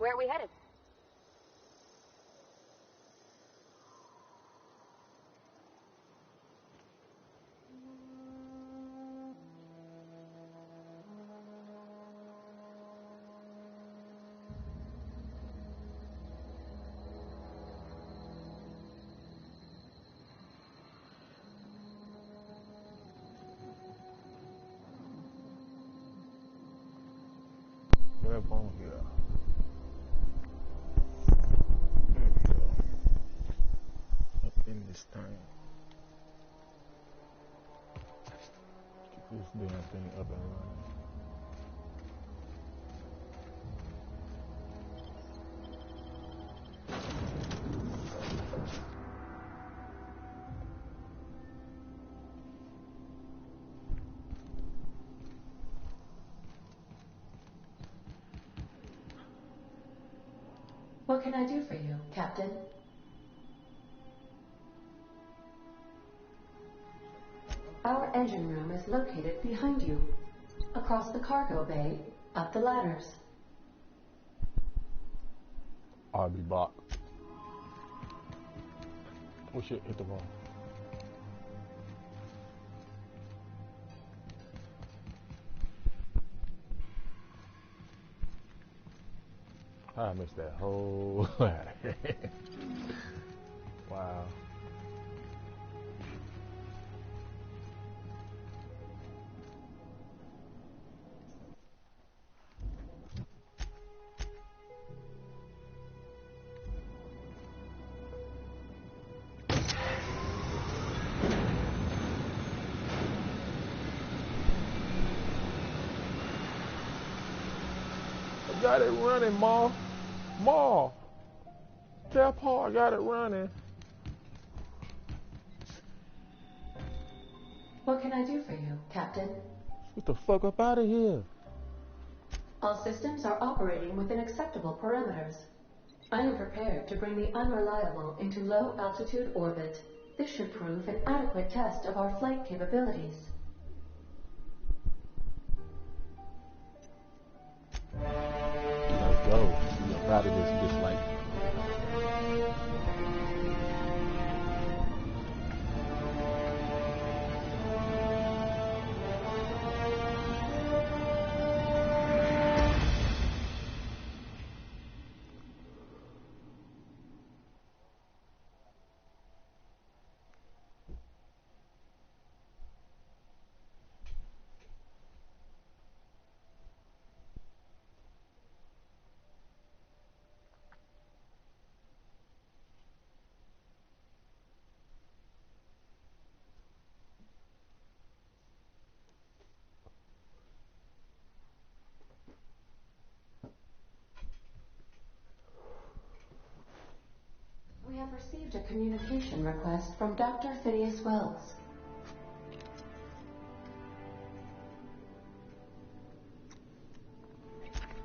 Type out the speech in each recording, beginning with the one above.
Where are we headed? Up on here. There we go. Up in this thing. Get this damn thing up and running. What can I do for you, Captain? Our engine room is located behind you, across the cargo bay, up the ladders. I'll be blocked. Oh shit, hit the wall. I missed that whole ladder. Wow. I got it running, Ma. Ma. Tell Paul I got it running. What can I do for you, Captain? Get the fuck up out of here. All systems are operating within acceptable parameters. I am prepared to bring the unreliable into low altitude orbit. This should prove an adequate test of our flight capabilities. Let's go. We up out of this light. We have received a communication request from Dr. Phineas Wells.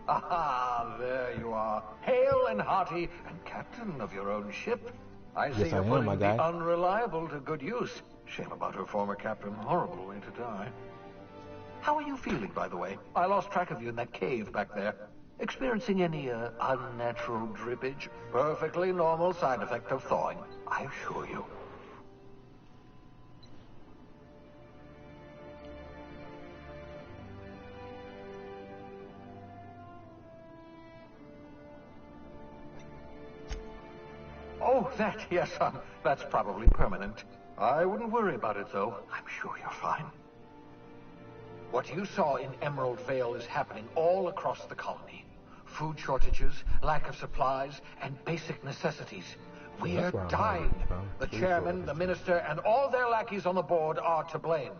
Ah, there you are, hale and hearty, and captain of your own ship. I see you're putting the unreliable to good use. Shame about her former captain. Horrible way to die. How are you feeling, by the way? I lost track of you in that cave back there. Experiencing any unnatural drippage? Perfectly normal side effect of thawing, I assure you. Oh, that, yes, that's probably permanent. I wouldn't worry about it, though. I'm sure you're fine. What you saw in Emerald Vale is happening all across the colony. Food shortages, lack of supplies, and basic necessities. We're dying. The chairman, the minister, and all their lackeys on the board are to blame.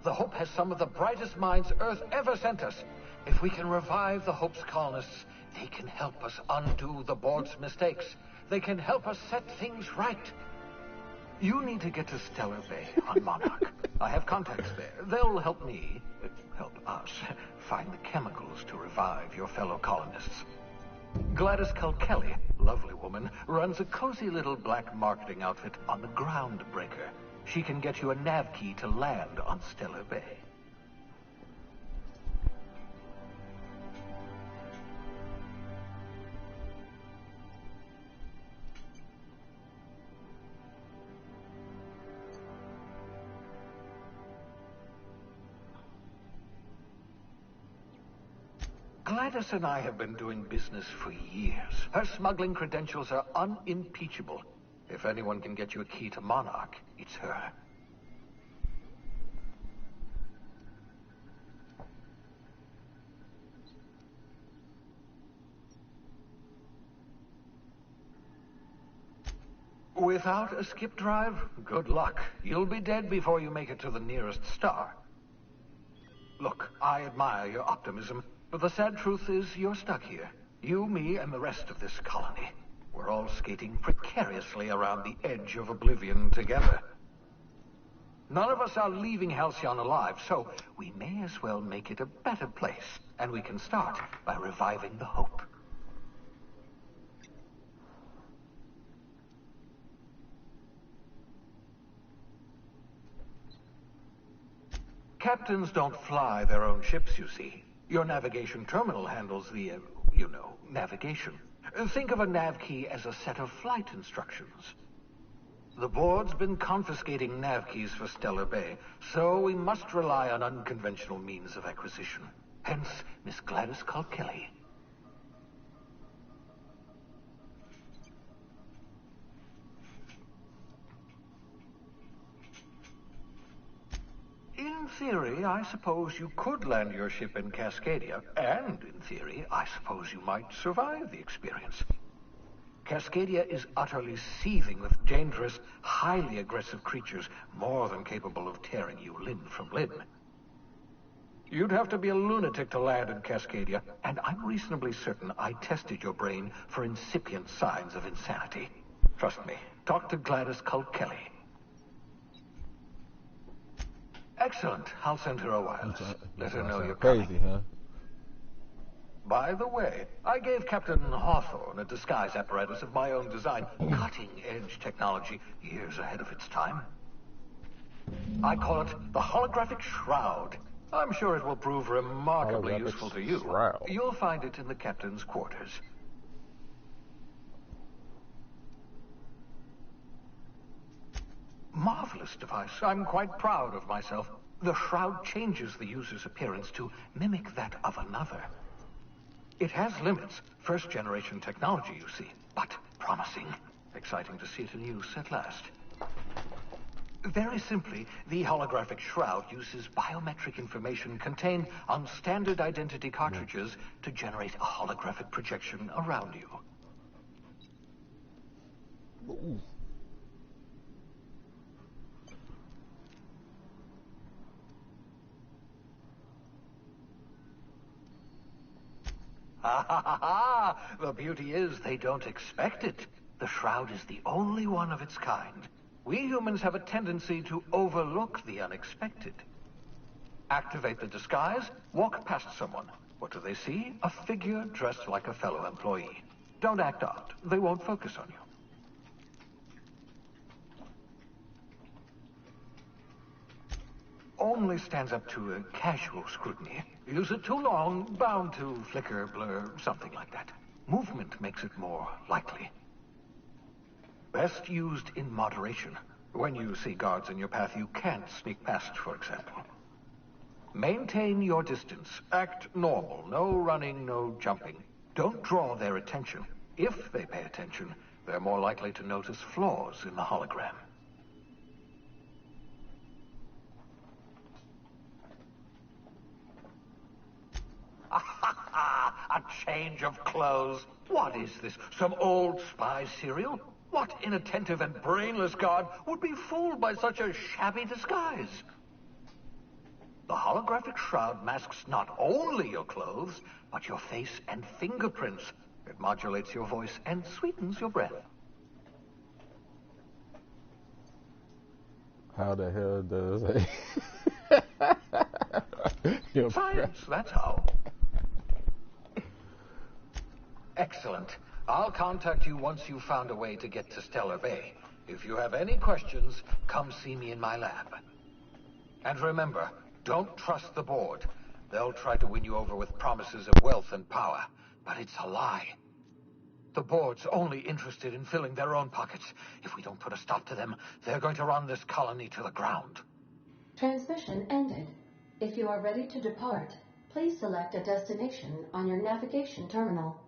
The Hope has some of the brightest minds Earth ever sent us. If we can revive the Hope's colonists, they can help us undo the board's mistakes. They can help us set things right. You need to get to Stellar Bay on Monarch. I have contacts there. They'll help me, help us, find the chemicals to revive your fellow colonists. Gladys Kelly, lovely woman, runs a cozy little black marketing outfit on the Groundbreaker. She can get you a nav key to land on Stellar Bay. Gladys and I have been doing business for years. Her smuggling credentials are unimpeachable. If anyone can get you a key to Monarch, it's her. Without a skip drive, good luck. You'll be dead before you make it to the nearest star. Look, I admire your optimism, but the sad truth is you're stuck here. You, me, and the rest of this colony. We're all skating precariously around the edge of oblivion together. None of us are leaving Halcyon alive, so we may as well make it a better place. And we can start by reviving the hope. Captains don't fly their own ships, you see. Your navigation terminal handles the, navigation. Think of a nav key as a set of flight instructions. The board's been confiscating nav keys for Stellar Bay, so we must rely on unconventional means of acquisition. Hence, Miss Gladys Kalkelly. In theory, I suppose you could land your ship in Cascadia, and in theory, I suppose you might survive the experience. Cascadia is utterly seething with dangerous, highly aggressive creatures, more than capable of tearing you limb from limb. You'd have to be a lunatic to land in Cascadia, and I'm reasonably certain I tested your brain for incipient signs of insanity. Trust me, talk to Gladys Kalkelly. Excellent. I'll send her a wireless. Let her know you're crazy, coming. huh? By the way, I gave Captain Hawthorne a disguise apparatus of my own design. Cutting-edge technology, years ahead of its time. I call it the holographic shroud. I'm sure it will prove remarkably Holographic useful to you. shroud. You'll find it in the captain's quarters. Marvelous device. I'm quite proud of myself. The shroud changes the user's appearance to mimic that of another. It has limits. First-generation technology, you see, but promising. Exciting to see it in use at last. Very simply, the holographic shroud uses biometric information contained on standard identity cartridges to generate a holographic projection around you. Ooh. Ha ha ha ha! The beauty is they don't expect it. The shroud is the only one of its kind. We humans have a tendency to overlook the unexpected. Activate the disguise, walk past someone. What do they see? A figure dressed like a fellow employee. Don't act out. They won't focus on you. Only stands up to a casual scrutiny. Use it too long, bound to flicker, blur, something like that. Movement makes it more likely. Best used in moderation. When you see guards in your path you can't sneak past, for example. Maintain your distance. Act normal. No running, no jumping. Don't draw their attention. If they pay attention, they're more likely to notice flaws in the hologram. A change of clothes. What is this? Some old spy serial? What inattentive and brainless guard would be fooled by such a shabby disguise? The holographic shroud masks not only your clothes, but your face and fingerprints. It modulates your voice and sweetens your breath. How the hell does it? Science, that's how. Excellent. I'll contact you once you've found a way to get to Stellar Bay. If you have any questions, come see me in my lab. And remember, don't trust the board. They'll try to win you over with promises of wealth and power, but it's a lie. The board's only interested in filling their own pockets. If we don't put a stop to them, they're going to run this colony to the ground. Transmission ended. If you are ready to depart, Please select a destination on your navigation terminal.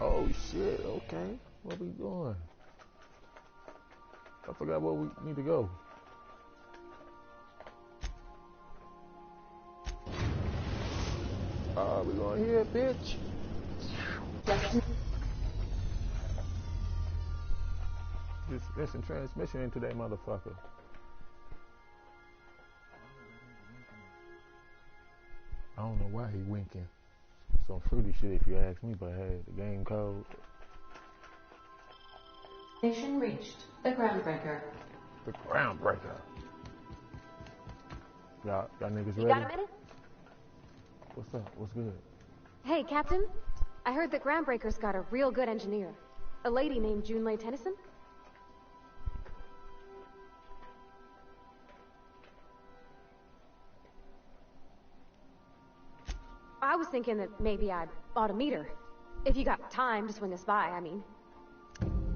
Oh shit, okay. What we doing? I forgot where we need to go. We going here, bitch. Just instant transmission into that motherfucker. I don't know why he winking. Some fruity shit if you ask me, but hey, the game code. Station reached. The Groundbreaker. The Groundbreaker. Y'all niggas ready? You got a minute? What's up? What's good? Hey, Captain. I heard that Groundbreaker's got a real good engineer. A lady named Junlei Tennyson? I was thinking that maybe I ought to meet her. If you got time to swing us by, I mean.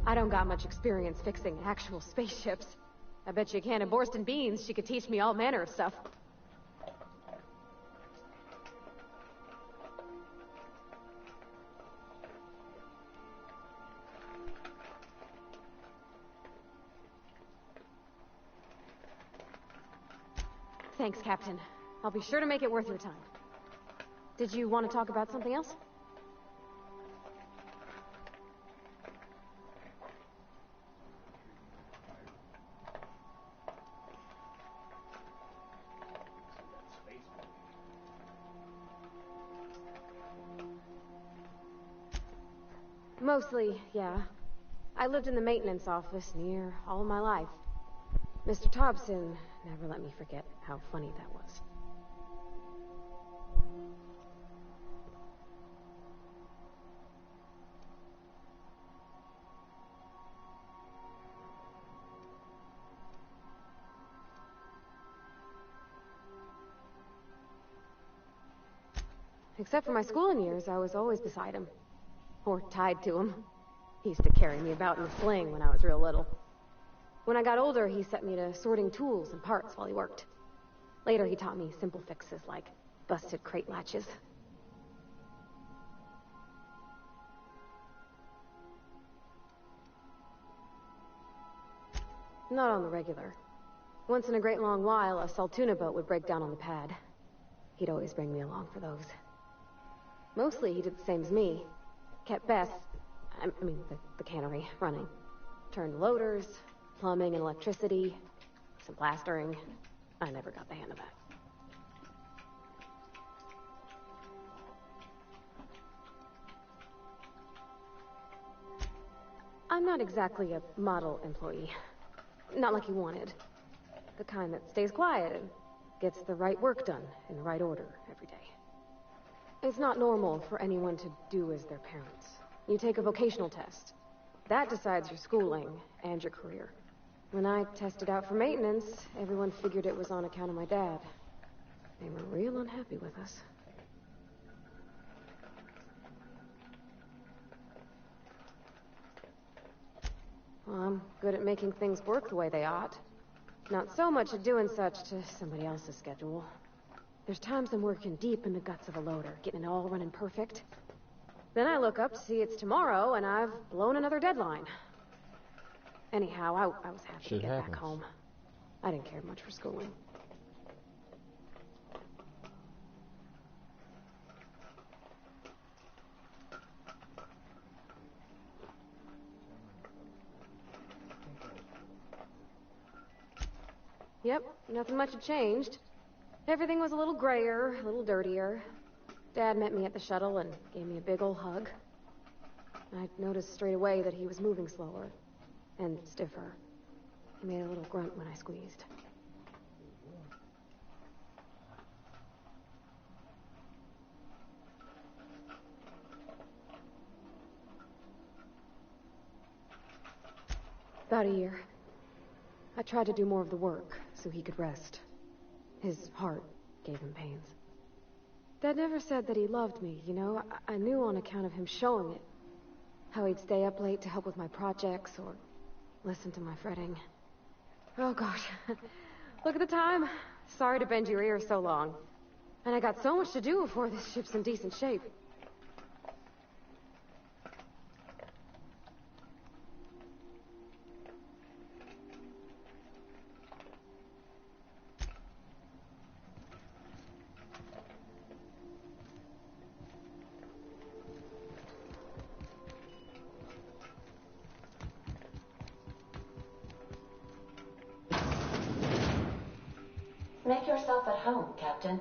I don't got much experience fixing actual spaceships. I bet you a can of Borston beans she could teach me all manner of stuff. Thanks, Captain. I'll be sure to make it worth your time. Did you want to talk about something else? Mostly, yeah. I lived in the maintenance office near all my life. Mr. Thompson never let me forget how funny that was. Except for my schooling years, I was always beside him. Or tied to him. He used to carry me about in a sling when I was real little. When I got older, he set me to sorting tools and parts while he worked. Later, he taught me simple fixes like busted crate latches. Not on the regular. Once in a great long while, a Saltuna boat would break down on the pad. He'd always bring me along for those. Mostly, he did the same as me. Kept Bess, the cannery, running. Turned loaders, plumbing and electricity, some plastering. I never got the hang of that. I'm not exactly a model employee. Not like you wanted. The kind that stays quiet and gets the right work done in the right order every day. It's not normal for anyone to do as their parents. You take a vocational test. That decides your schooling and your career. When I tested out for maintenance, everyone figured it was on account of my dad. They were real unhappy with us. Well, I'm good at making things work the way they ought. Not so much at doing such to somebody else's schedule. There's times I'm working deep in the guts of a loader, getting it all running perfect. Then I look up to see it's tomorrow, and I've blown another deadline. Anyhow, I was happy to get back home. I didn't care much for schooling. Yep, nothing much had changed. Everything was a little grayer, a little dirtier. Dad met me at the shuttle and gave me a big ol' hug. I noticed straight away that he was moving slower and stiffer. He made a little grunt when I squeezed. About a year. I tried to do more of the work, so he could rest. His heart gave him pains. Dad never said that he loved me, you know? I knew on account of him showing it. How he'd stay up late to help with my projects, or listen to my fretting. Oh gosh. Look at the time. Sorry to bend your ear so long. And I got so much to do before this ship's in decent shape. Make yourself at home, Captain.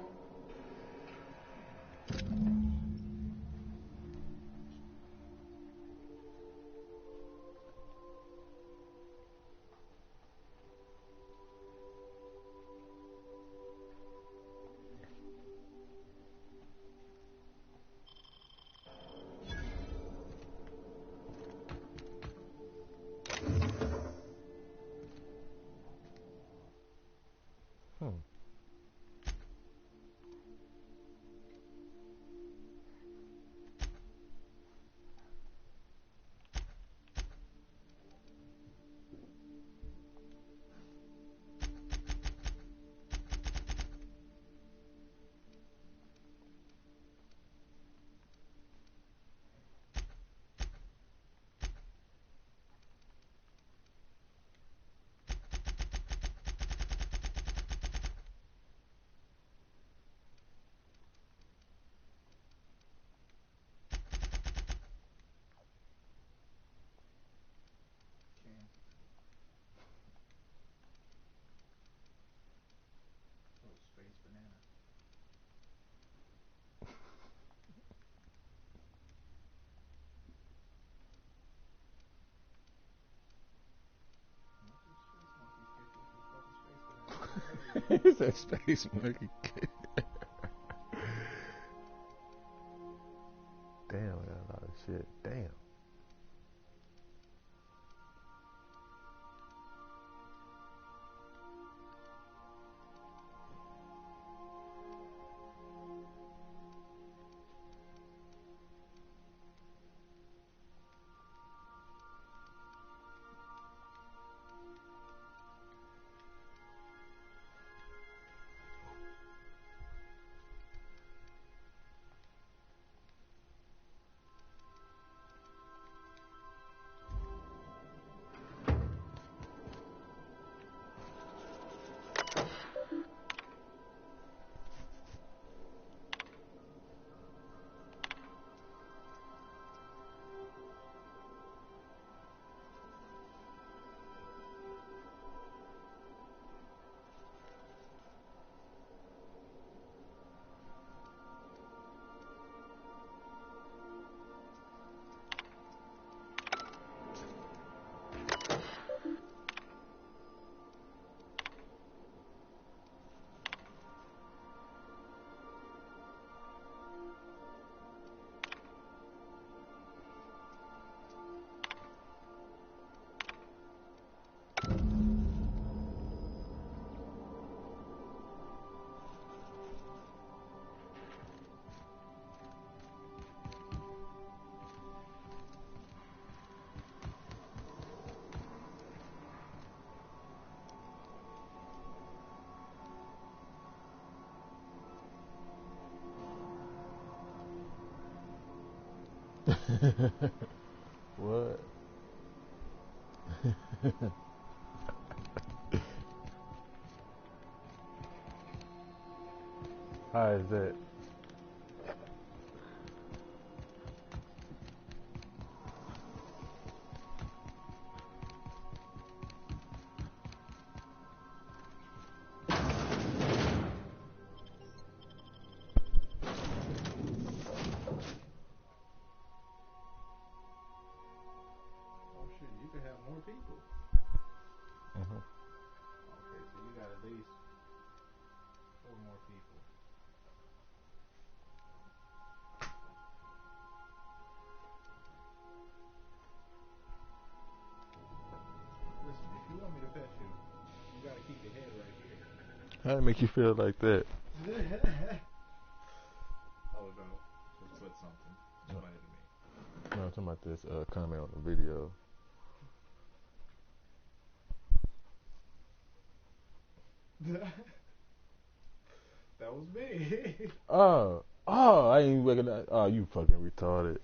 He said space monkey kid. Damn, I got a lot of shit. Damn. What? How is that? How did it make you feel like that? Oh no, just put something. It's funny to me. No, I'm talking about this comment on the video. That was me. Oh, I ain't recognize. Oh, you fucking retarded.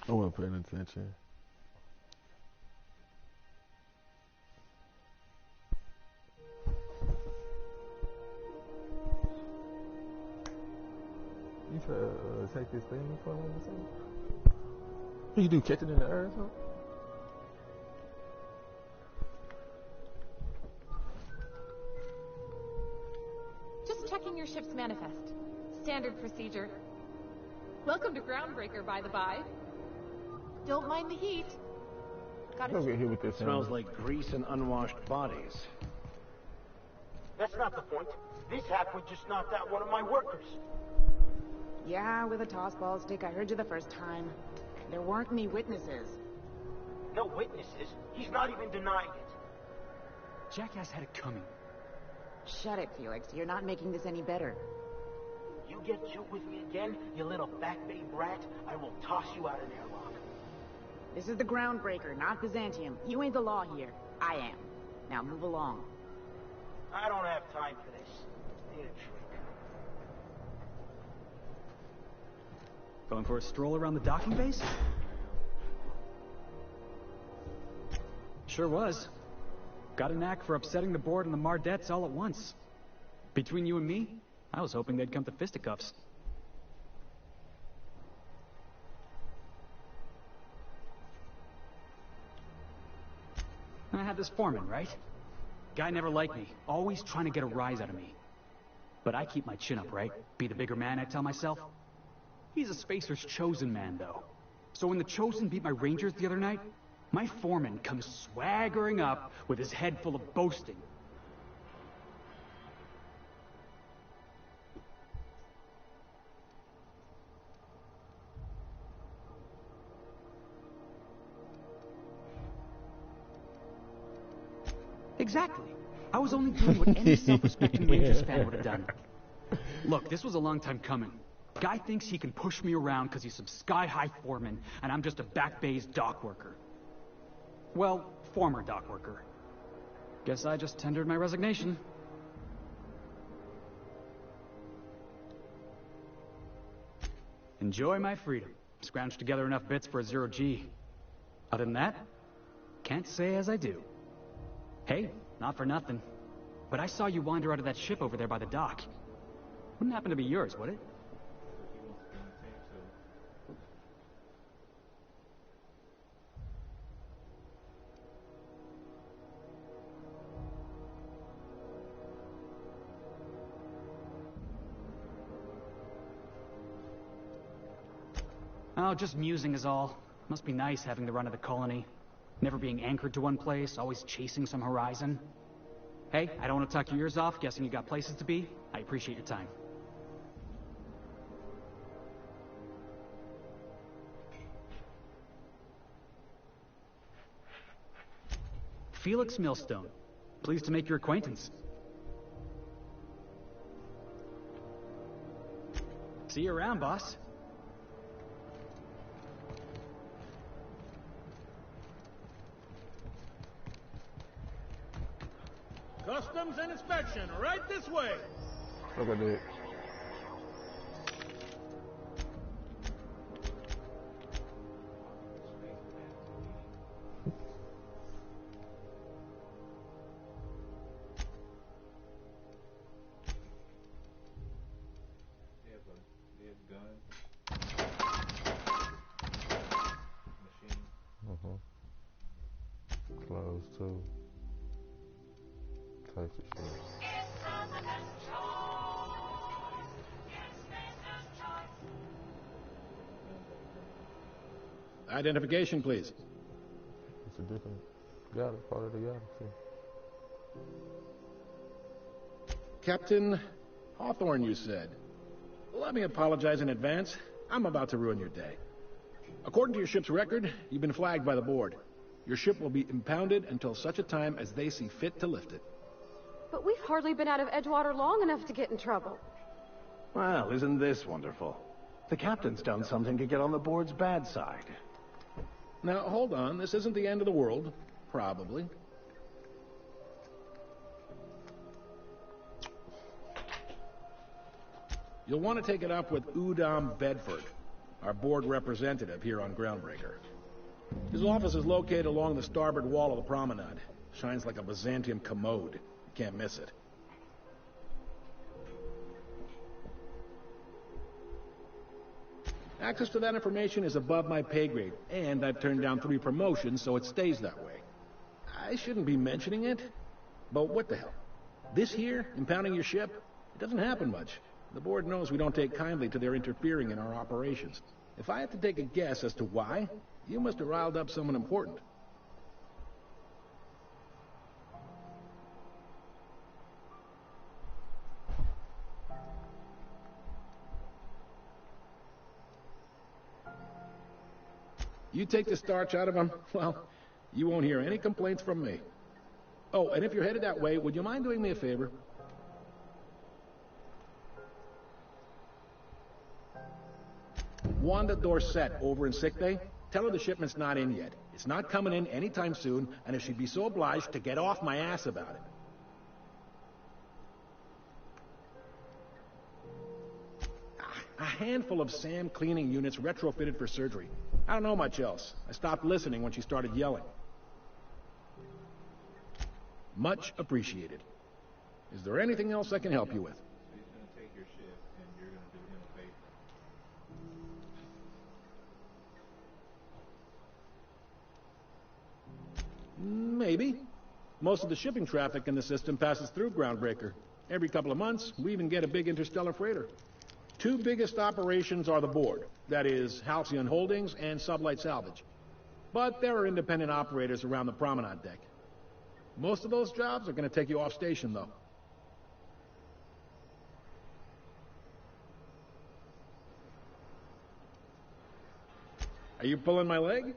I wasn't paying attention. You try to take this thing from him or something? What you do, catch it in the air or something? Just checking your ship's manifest. Standard procedure. Welcome to Groundbreaker, by the by. Don't mind the heat. Got Don't it. get hit with this. Smells like grease and unwashed bodies. That's not the point. This halfwit just knocked out one of my workers. Yeah, with a tossball stick. I heard you the first time. There weren't any witnesses. No witnesses. He's not even denying it. Jackass had it coming. Shut it, Felix. You're not making this any better. You get cute with me again, you little back bay brat, I will toss you out an airlock. This is the Groundbreaker, not Byzantium. You ain't the law here. I am. Now move along. I don't have time for this. Need a drink. Going for a stroll around the docking base? Sure was. Got a knack for upsetting the board and the Mardettes all at once. Between you and me, I was hoping they'd come to fisticuffs. I had this foreman, right? Guy never liked me, always trying to get a rise out of me. But I keep my chin up, right? Be the bigger man, I tell myself. He's a Spacer's chosen man, though. So when the Chosen beat my Rangers the other night, my foreman comes swaggering up with his head full of boasting. Exactly. I was only doing what any self-respecting Rangers fan would have done. Look, this was a long time coming. Guy thinks he can push me around because he's some sky-high foreman, and I'm just a back bay's dock worker. Well, former dock worker. Guess I just tendered my resignation. Enjoy my freedom. Scrounged together enough bits for a 0G. Other than that, can't say as I do. Hey, not for nothing, but I saw you wander out of that ship over there by the dock. Wouldn't happen to be yours, would it? Oh, just musing is all. Must be nice having the run of the colony. Never being anchored to one place, always chasing some horizon. Hey, I don't want to talk your ears off, guessing you got places to be. I appreciate your time. Felix Millstone. Pleased to make your acquaintance. See you around, boss. Customs and inspection, right this way. Look at that. Clothes too. Type of shit. Identification, please. It's a different part of the galaxy. Captain Hawthorne, you said. Let me apologize in advance. I'm about to ruin your day. According to your ship's record, you've been flagged by the board. Your ship will be impounded until such a time as they see fit to lift it. But we've hardly been out of Edgewater long enough to get in trouble. Well, isn't this wonderful? The captain's done something to get on the board's bad side. Now, hold on. This isn't the end of the world. Probably. You'll want to take it up with Udom Bedford, our board representative here on Groundbreaker. His office is located along the starboard wall of the promenade. Shines like a Byzantium commode. You can't miss it. Access to that information is above my pay grade, and I've turned down 3 promotions, so it stays that way. I shouldn't be mentioning it, but what the hell? This here, impounding your ship, it doesn't happen much. The board knows we don't take kindly to their interfering in our operations. If I had to take a guess as to why, you must have riled up someone important. You take the starch out of them, well, you won't hear any complaints from me. Oh, and if you're headed that way, would you mind doing me a favor? Wanda Dorset over in sick bay, tell her the shipment's not in yet. It's not coming in anytime soon, and if she'd be so obliged to get off my ass about it. A handful of SAM cleaning units retrofitted for surgery. I don't know much else. I stopped listening when she started yelling. Much appreciated. Is there anything else I can help you with? He's going to take your ship, and you're going to do him a favor. Maybe. Most of the shipping traffic in the system passes through Groundbreaker. Every couple of months, we even get a big interstellar freighter. 2 biggest operations are the board. That is, Halcyon Holdings and Sublight Salvage. But there are independent operators around the promenade deck. Most of those jobs are going to take you off station, though. Are you pulling my leg?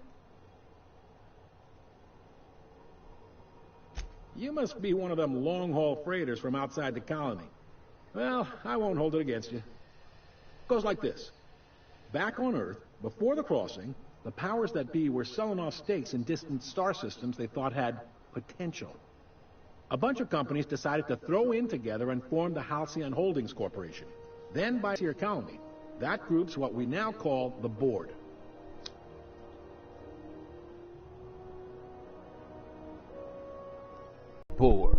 You must be one of them long-haul freighters from outside the colony. Well, I won't hold it against you. It goes like this. Back on Earth, before the crossing, the powers that be were selling off stakes in distant star systems they thought had potential. A bunch of companies decided to throw in together and form the Halcyon Holdings Corporation. Then by your colony, that group's what we now call the board. Board.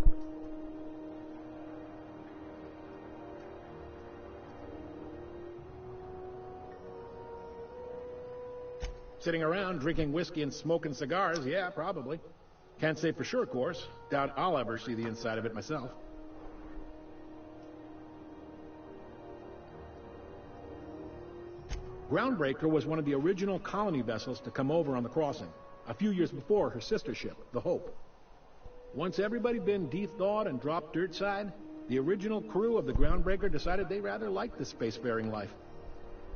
Sitting around drinking whiskey and smoking cigars, yeah, probably. Can't say for sure, of course. Doubt I'll ever see the inside of it myself. Groundbreaker was one of the original colony vessels to come over on the crossing, a few years before her sister ship, the Hope. Once everybody been de-thawed and dropped dirt side, the original crew of the Groundbreaker decided they rather liked the spacefaring life.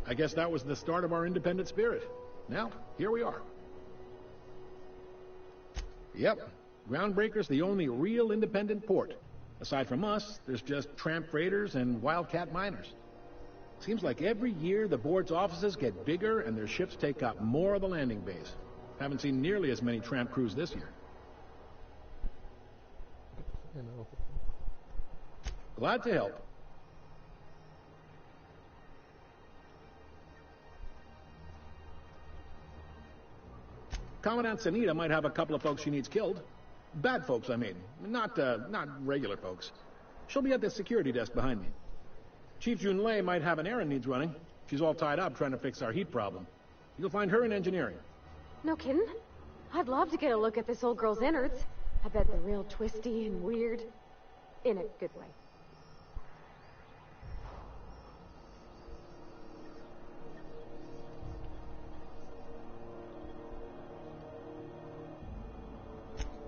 I guess that was the start of our independent spirit. Now, here we are. Yep, Groundbreaker's the only real independent port. Aside from us, there's just tramp freighters and wildcat miners. Seems like every year the board's offices get bigger and their ships take up more of the landing base. Haven't seen nearly as many tramp crews this year. You know. Glad to help. Commandant Sanita might have a couple of folks she needs killed. Bad folks, I mean. Not regular folks. She'll be at the security desk behind me. Chief Junlei might have an errand needs running. She's all tied up trying to fix our heat problem. You'll find her in engineering. No kidding? I'd love to get a look at this old girl's innards. I bet they're real twisty and weird. In a good way.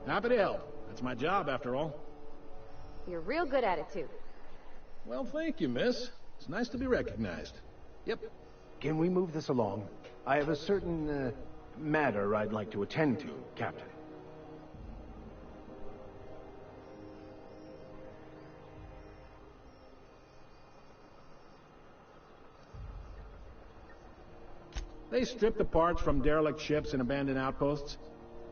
Happy to help. That's my job, after all. You're real good at it, too. Well, thank you, miss. It's nice to be recognized. Yep. Can we move this along? I have a certain, matter I'd like to attend to, Captain. They strip the parts from derelict ships and abandoned outposts.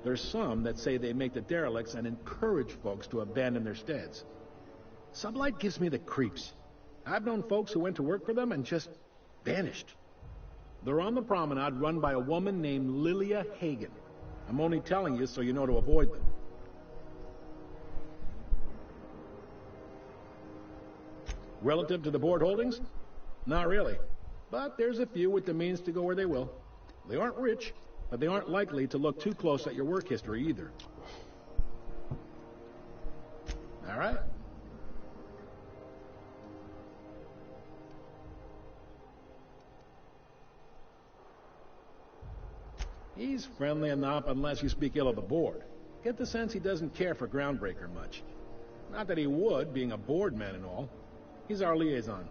There's some that say they make the derelicts and encourage folks to abandon their steads. Sublight gives me the creeps. I've known folks who went to work for them and just vanished. They're on the promenade run by a woman named Lilia Hagen. I'm only telling you so you know to avoid them. Relative to the board holdings? Not really. But there's a few with the means to go where they will. They aren't rich, but they aren't likely to look too close at your work history either. All right. He's friendly enough unless you speak ill of the board. Get the sense he doesn't care for Groundbreaker much. Not that he would, being a board man and all. He's our liaison.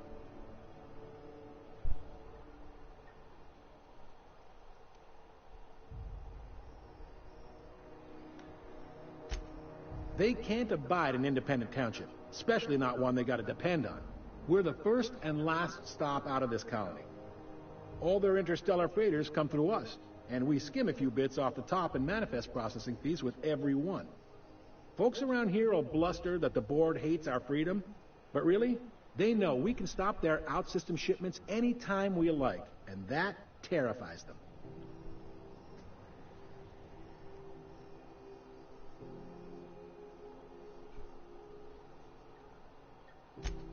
They can't abide an independent township, especially not one they gotta depend on. We're the first and last stop out of this colony. All their interstellar freighters come through us, and we skim a few bits off the top in manifest processing fees with every one. Folks around here will bluster that the board hates our freedom, but really, they know we can stop their out-system shipments anytime we like, and that terrifies them.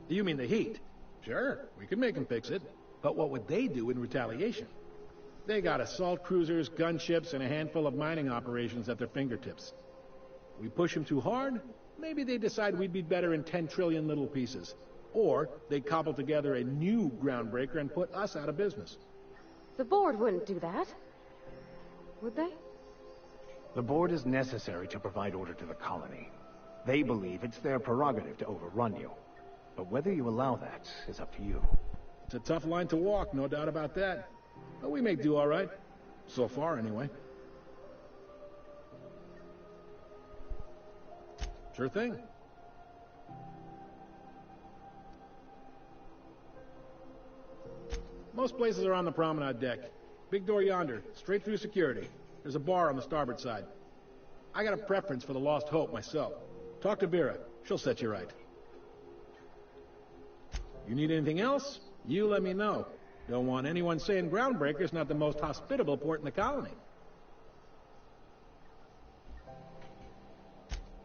You mean the heat? Sure, we can make them fix it. But what would they do in retaliation? They got assault cruisers, gunships, and a handful of mining operations at their fingertips. We push them too hard, maybe they decide we'd be better in 10 trillion little pieces. Or they cobble together a new Groundbreaker and put us out of business. The board wouldn't do that. Would they? The board is necessary to provide order to the colony. They believe it's their prerogative to overrun you. But whether you allow that is up to you. It's a tough line to walk, no doubt about that. But we may do all right. So far, anyway. Sure thing. Most places are on the promenade deck. Big door yonder, straight through security. There's a bar on the starboard side. I got a preference for the Lost Hope myself. Talk to Vera. She'll set you right. You need anything else? You let me know. Don't want anyone saying Groundbreaker's not the most hospitable port in the colony.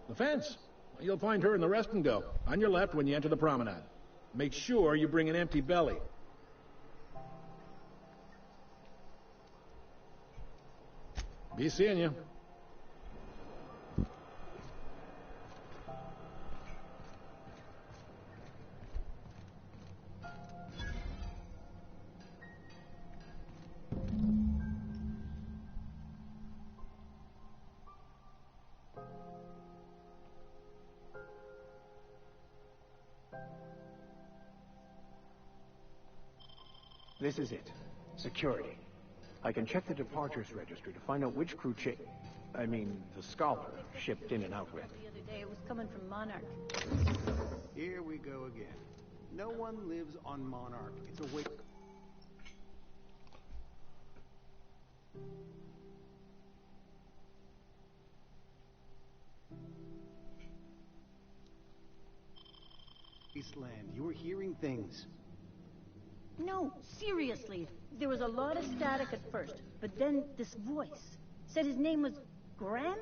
The fence. You'll find her in the rest and go, on your left when you enter the promenade. Make sure you bring an empty belly. Be seeing you. This is it. Security. I can check the departures registry to find out which crew the Scholar shipped in and out with. The other day it was coming from Monarch. Here we go again. No one lives on Monarch. It's a waste. Eastland, you were hearing things. No, seriously. There was a lot of static at first, but then this voice said his name was Graham?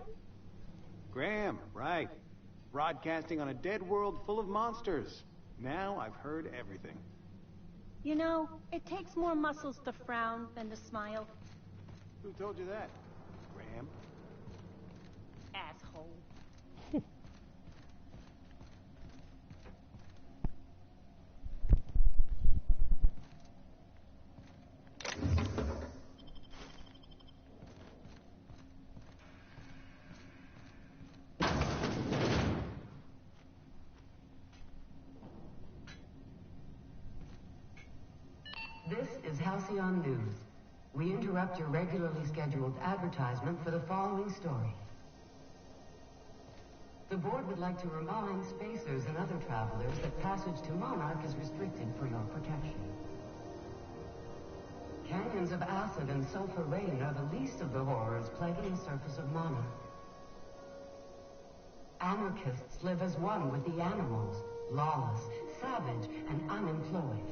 Graham, right. Broadcasting on a dead world full of monsters. Now I've heard everything. You know, it takes more muscles to frown than to smile. Who told you that? Graham? Asshole. This is Halcyon News. We interrupt your regularly scheduled advertisement for the following story. The board would like to remind spacers and other travelers that passage to Monarch is restricted for your protection. Canyons of acid and sulfur rain are the least of the horrors plaguing the surface of Mana. Anarchists live as one with the animals, lawless, savage, and unemployed.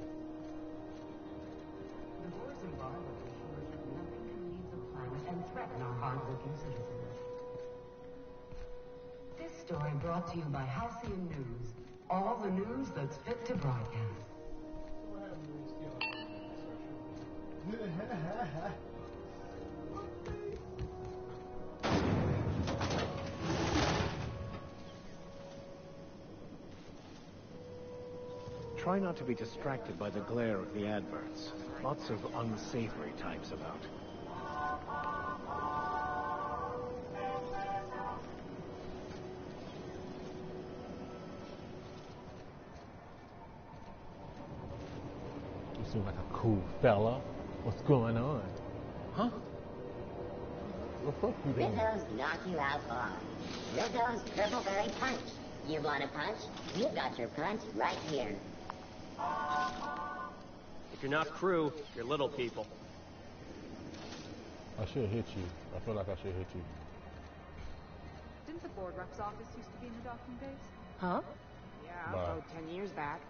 The wars embargo ensures that nothing can leave the planet and threaten our hard-working citizens. This story brought to you by Halcyon News. All the news that's fit to broadcast. Try not to be distracted by the glare of the adverts. Lots of unsavory types about. You seem like a cool fella. What's going on? Huh? Well, fuck you then. Rizzo's knock you out hard. Rizzo's Triple Berry Punch. You want a punch? You've got your punch right here. If you're not crew, you're little people. I should hit you. I feel like I should hit you. Didn't the board rep's office used to be in the docking days? Huh? Yeah, Bye. about 10 years back.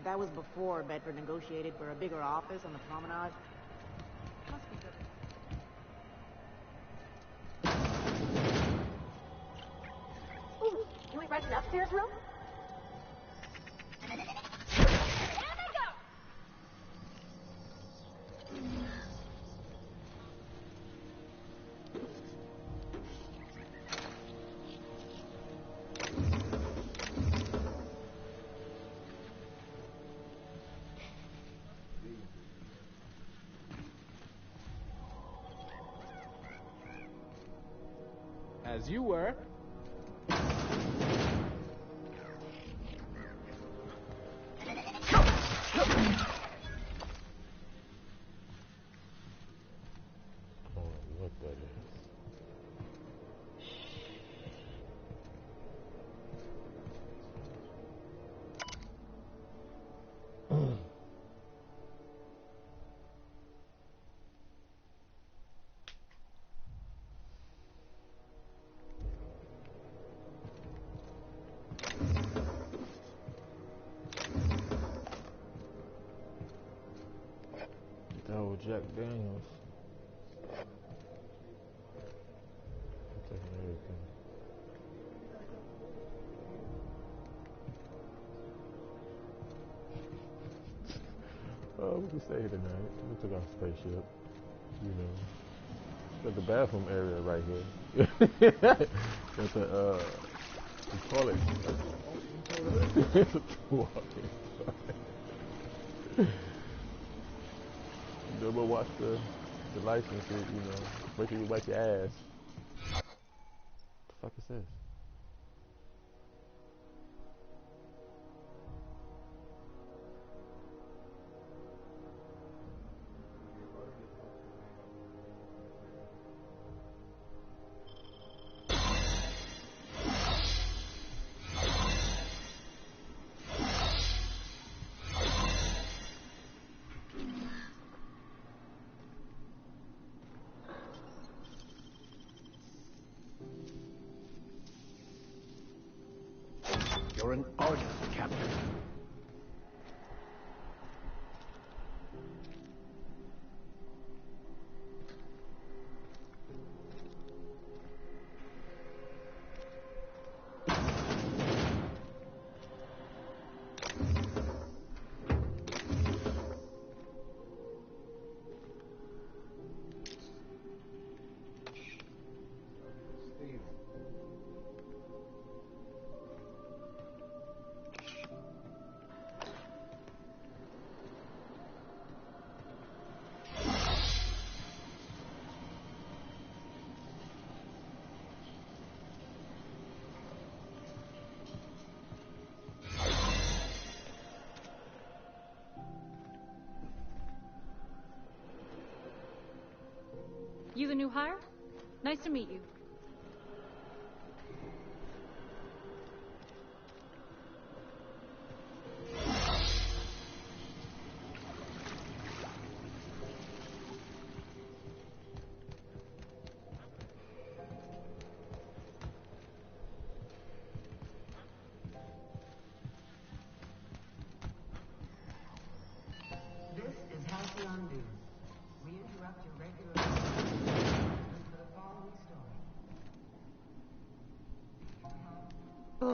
That was before Bedford negotiated for a bigger office on the promenade. Must be good. Ooh, can we rent an upstairs room? As you were. What that is. Oh, Jack Daniels. I'm taking everything. Oh, we can stay here tonight. We took our spaceship. You know. Got the bathroom area right here. Got the toilet. Double watch the license, you know. Make sure you wipe your ass. What the fuck is this? You're an artist, Captain. You the new hire? Nice to meet you.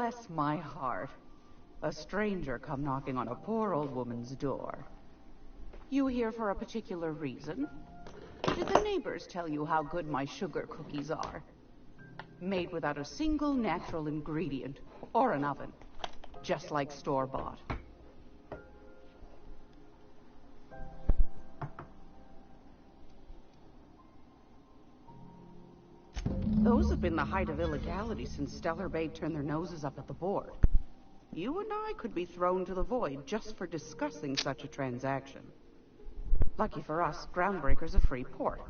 Bless my heart. A stranger come knocking on a poor old woman's door. You here for a particular reason? Did the neighbors tell you how good my sugar cookies are? Made without a single natural ingredient or an oven. Just like store-bought. Those have been the height of illegality since Stellar Bay turned their noses up at the board. You and I could be thrown to the void just for discussing such a transaction. Lucky for us, Groundbreaker's a free port.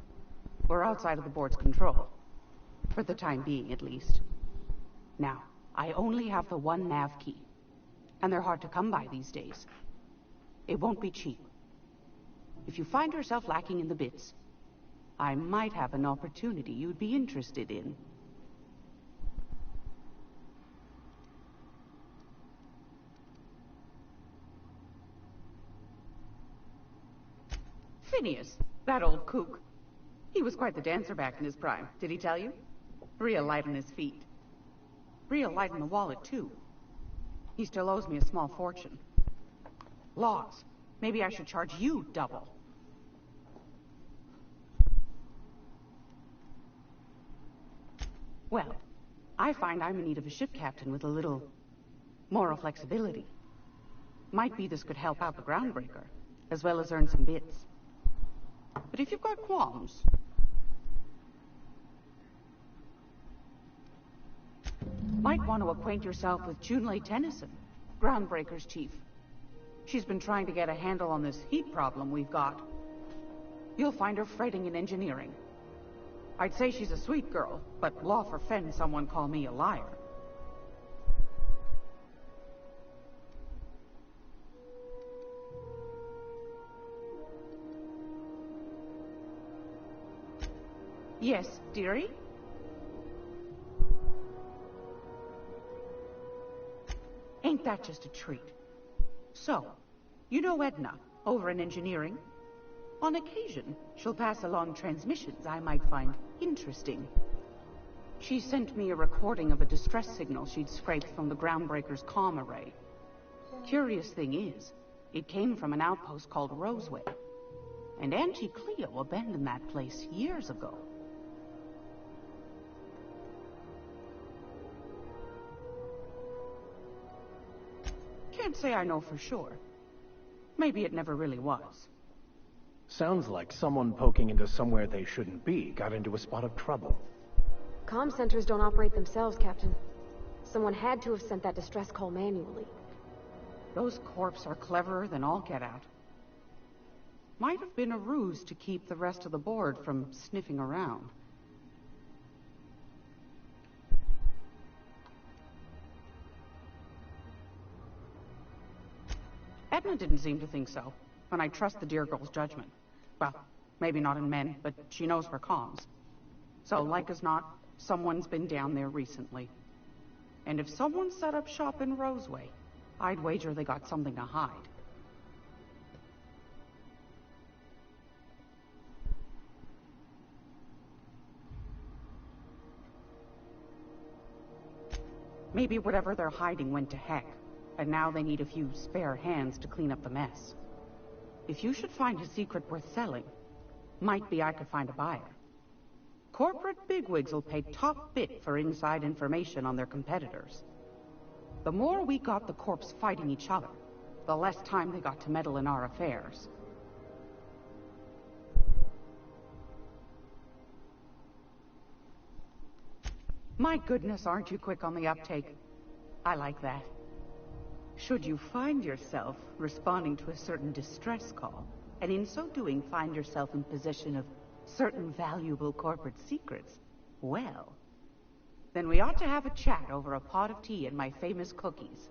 We're outside of the board's control. For the time being, at least. Now, I only have the one nav key. And they're hard to come by these days. It won't be cheap. If you find yourself lacking in the bits, I might have an opportunity you'd be interested in. Phineas, that old kook. He was quite the dancer back in his prime, did he tell you? Real light on his feet. Real light on the wallet, too. He still owes me a small fortune. Laws. Maybe I should charge you double. Well, I find I'm in need of a ship captain with a little moral flexibility. Might be this could help out the Groundbreaker, as well as earn some bits. But if you've got qualms... Might want to acquaint yourself with Junlei Tennyson, Groundbreaker's chief. She's been trying to get a handle on this heat problem we've got. You'll find her fretting in engineering. I'd say she's a sweet girl, but law forfend someone call me a liar. Yes, dearie? Ain't that just a treat? So, you know Edna, over in engineering? On occasion, she'll pass along transmissions I might find interesting. She sent me a recording of a distress signal she'd scraped from the Groundbreaker's comm array. Curious thing is, it came from an outpost called Roseway. And Auntie Cleo abandoned that place years ago. Can't say I know for sure. Maybe it never really was. Sounds like someone poking into somewhere they shouldn't be got into a spot of trouble. Comm centers don't operate themselves, Captain. Someone had to have sent that distress call manually. Those corps are cleverer than all get out. Might have been a ruse to keep the rest of the board from sniffing around. Edna didn't seem to think so, and I trust the dear girl's judgment. Well, maybe not in men, but she knows her comms. So, like as not, someone's been down there recently. And if someone set up shop in Roseway, I'd wager they got something to hide. Maybe whatever they're hiding went to heck, and now they need a few spare hands to clean up the mess. If you should find a secret worth selling, might be I could find a buyer. Corporate bigwigs will pay top bit for inside information on their competitors. The more we got the corps fighting each other, the less time they got to meddle in our affairs. My goodness, aren't you quick on the uptake? I like that. Should you find yourself responding to a certain distress call, and in so doing find yourself in possession of certain valuable corporate secrets, well, then we ought to have a chat over a pot of tea and my famous cookies.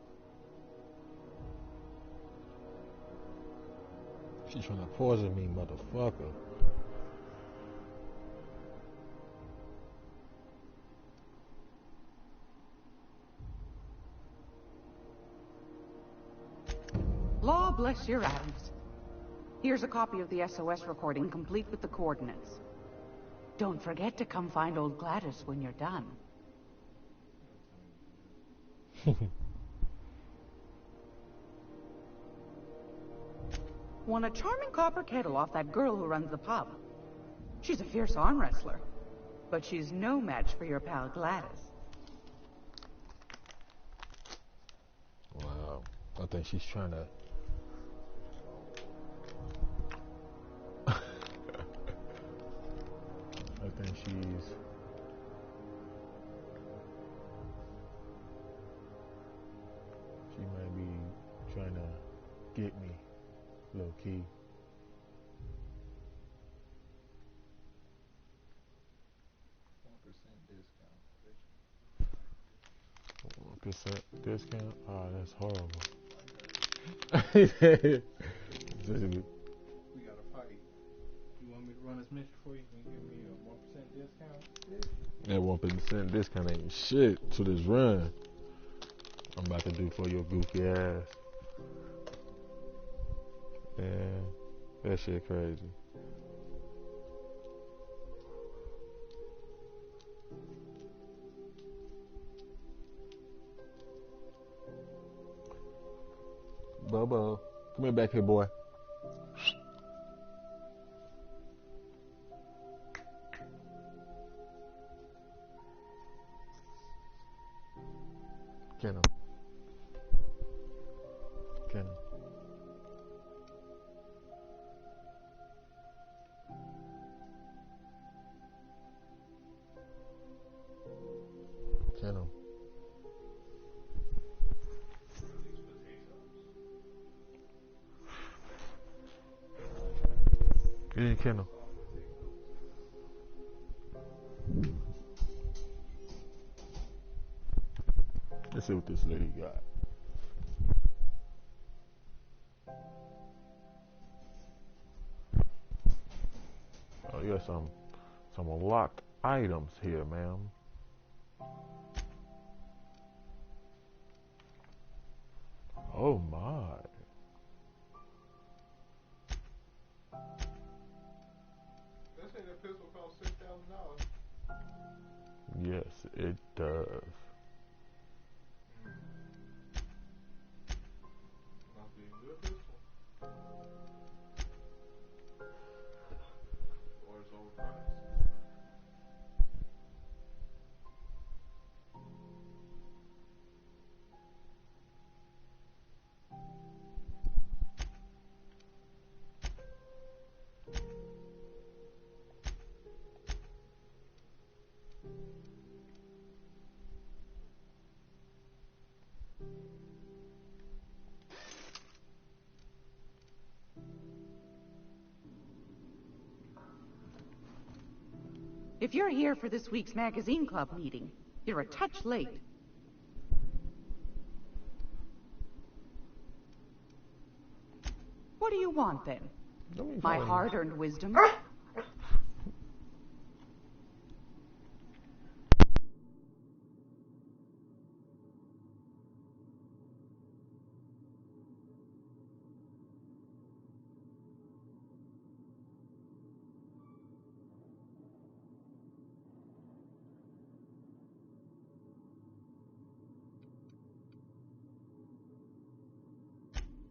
She's trying to poison me, motherfucker. Law bless your atoms. Here's a copy of the SOS recording, complete with the coordinates. Don't forget to come find old Gladys when you're done. Won a charming copper kettle off that girl who runs the pub. She's a fierce arm wrestler, but she's no match for your pal Gladys. Wow. I think she's trying to... I think she's... She might be trying to get me, low key. 1% discount? Oh, that's horrible. We got a fight. You want me to run this mission for you? Can you give me a 1% discount? That 1% discount ain't shit to this run I'm about to do for your goofy ass. Man, that shit crazy. Bobo, come here back here, boy. Get him. Get him. Get him. Get in, Kendall. Let's see what this lady got. Oh, you got some locked items here, ma'am. Oh my. They say that pistol costs $6,000. Yes, it does. Must be a good pistol. Or it's overpriced. If you're here for this week's magazine club meeting, you're a touch late. What do you want, then? My hard-earned wisdom?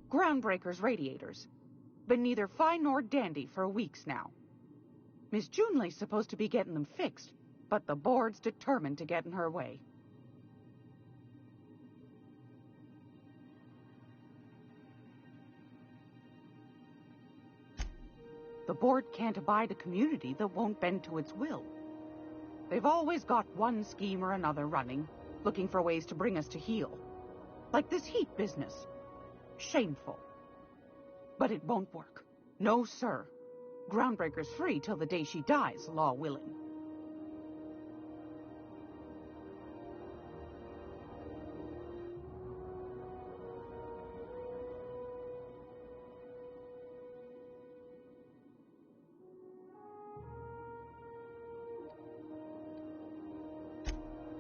Groundbreaker's radiators. Been neither fine nor dandy for weeks now. Miss Junley's supposed to be getting them fixed, but the board's determined to get in her way. The board can't abide a community that won't bend to its will. They've always got one scheme or another running, looking for ways to bring us to heel. Like this heat business. Shameful. But it won't work. No, sir. Groundbreaker's free till the day she dies, law willing.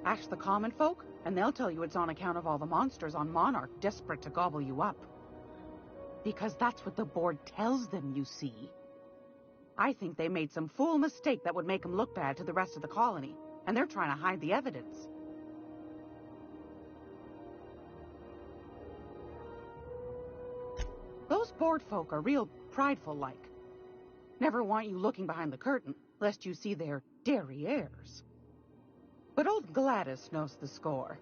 Ask the common folk, and they'll tell you it's on account of all the monsters on Monarch desperate to gobble you up. Because that's what the board tells them, you see. I think they made some fool mistake that would make them look bad to the rest of the colony, and they're trying to hide the evidence. Those board folk are real prideful-like. Never want you looking behind the curtain, lest you see their derrieres. But old Gladys knows the score.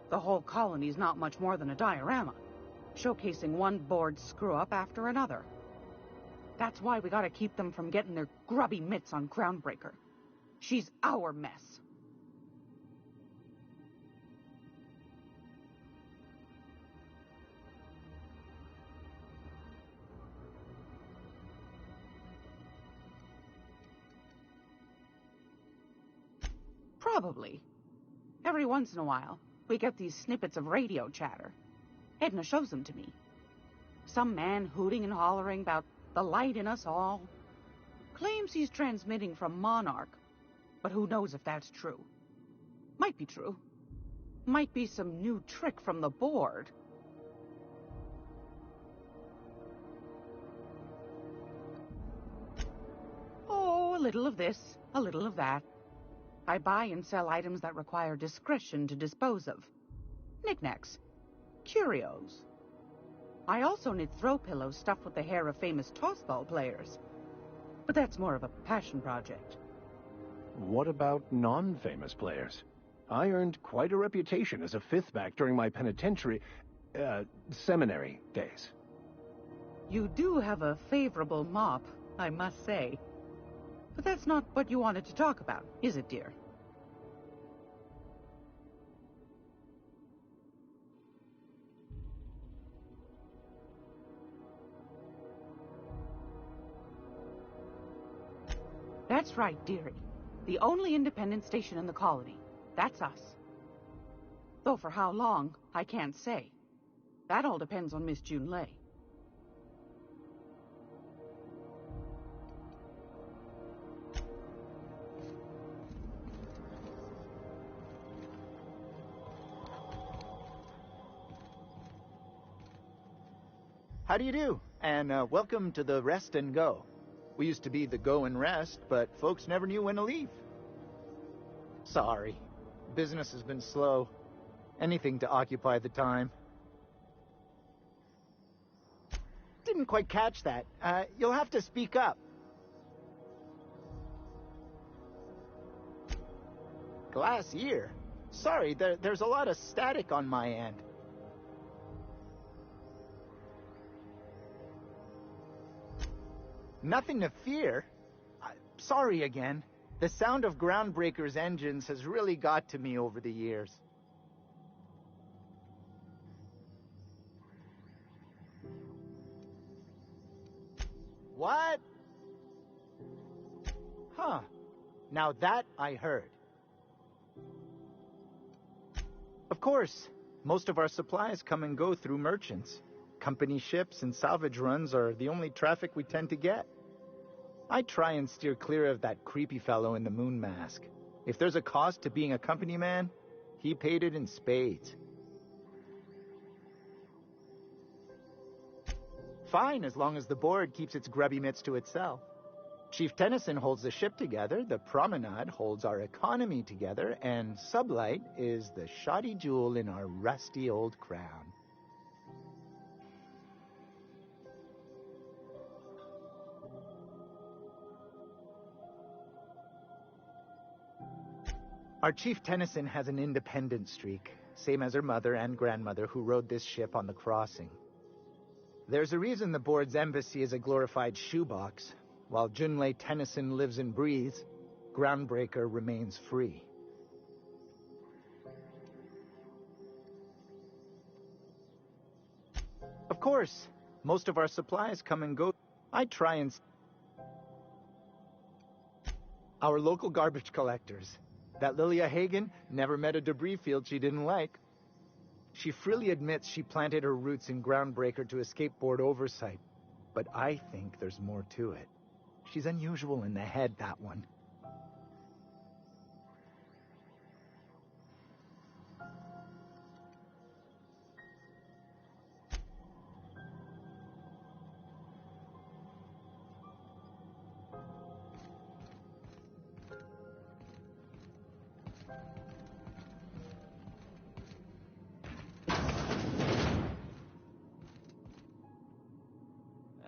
The whole colony's not much more than a diorama, showcasing one board screw-up after another. That's why we gotta keep them from getting their grubby mitts on Groundbreaker. She's our mess. Probably. Every once in a while, we get these snippets of radio chatter. Edna shows them to me. Some man hooting and hollering about the light in us all. Claims he's transmitting from Monarch, but who knows if that's true. Might be true. Might be some new trick from the board. Oh, a little of this, a little of that. I buy and sell items that require discretion to dispose of. Knickknacks. Curios. I also knit throw pillows stuffed with the hair of famous tossball players. But that's more of a passion project. What about non-famous players? I earned quite a reputation as a fifth back during my seminary days. You do have a favorable mop, I must say. But that's not what you wanted to talk about, is it, dear? That's right, dearie. The only independent station in the colony. That's us. Though for how long, I can't say. That all depends on Miss June Lay. How do you do? And welcome to the Rest and Go. We used to be the Go and Rest, but folks never knew when to leave. Sorry. Business has been slow. Anything to occupy the time. Didn't quite catch that. You'll have to speak up. Glass ear? Sorry, there's a lot of static on my end. Nothing to fear. Sorry again. The sound of Groundbreaker's engines has really got to me over the years. What? Huh. Now that I heard. Of course, most of our supplies come and go through merchants. Company ships and salvage runs are the only traffic we tend to get. I try and steer clear of that creepy fellow in the moon mask. If there's a cost to being a company man, he paid it in spades. Fine, as long as the board keeps its grubby mitts to itself. Chief Tennyson holds the ship together, the Promenade holds our economy together, and Sublight is the shoddy jewel in our rusty old crown. Our Chief Tennyson has an independent streak, same as her mother and grandmother who rode this ship on the crossing. There's a reason the board's embassy is a glorified shoebox. While Junlei Tennyson lives and breathes, Groundbreaker remains free. Of course, most of our supplies come and go. I try and... Our local garbage collectors. That Lilia Hagen never met a debris field she didn't like. She freely admits she planted her roots in Groundbreaker to escape board oversight. But I think there's more to it. She's unusual in the head, that one.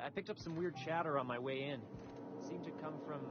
I picked up some weird chatter on my way in. It seemed to come from...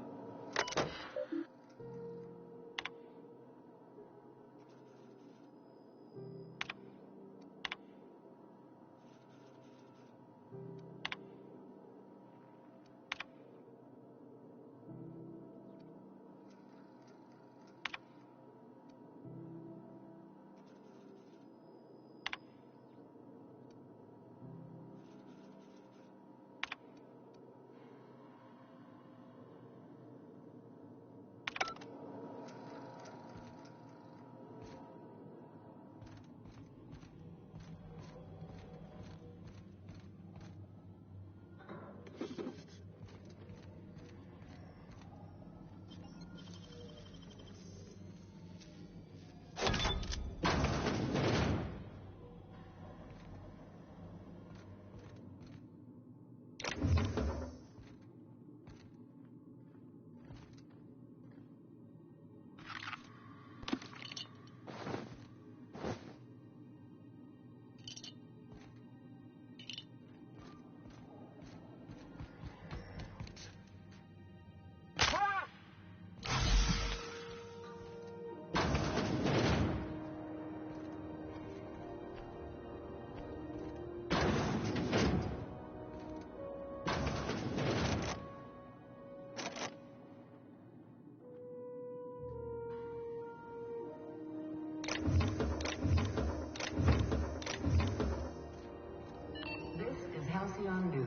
Halcyon News.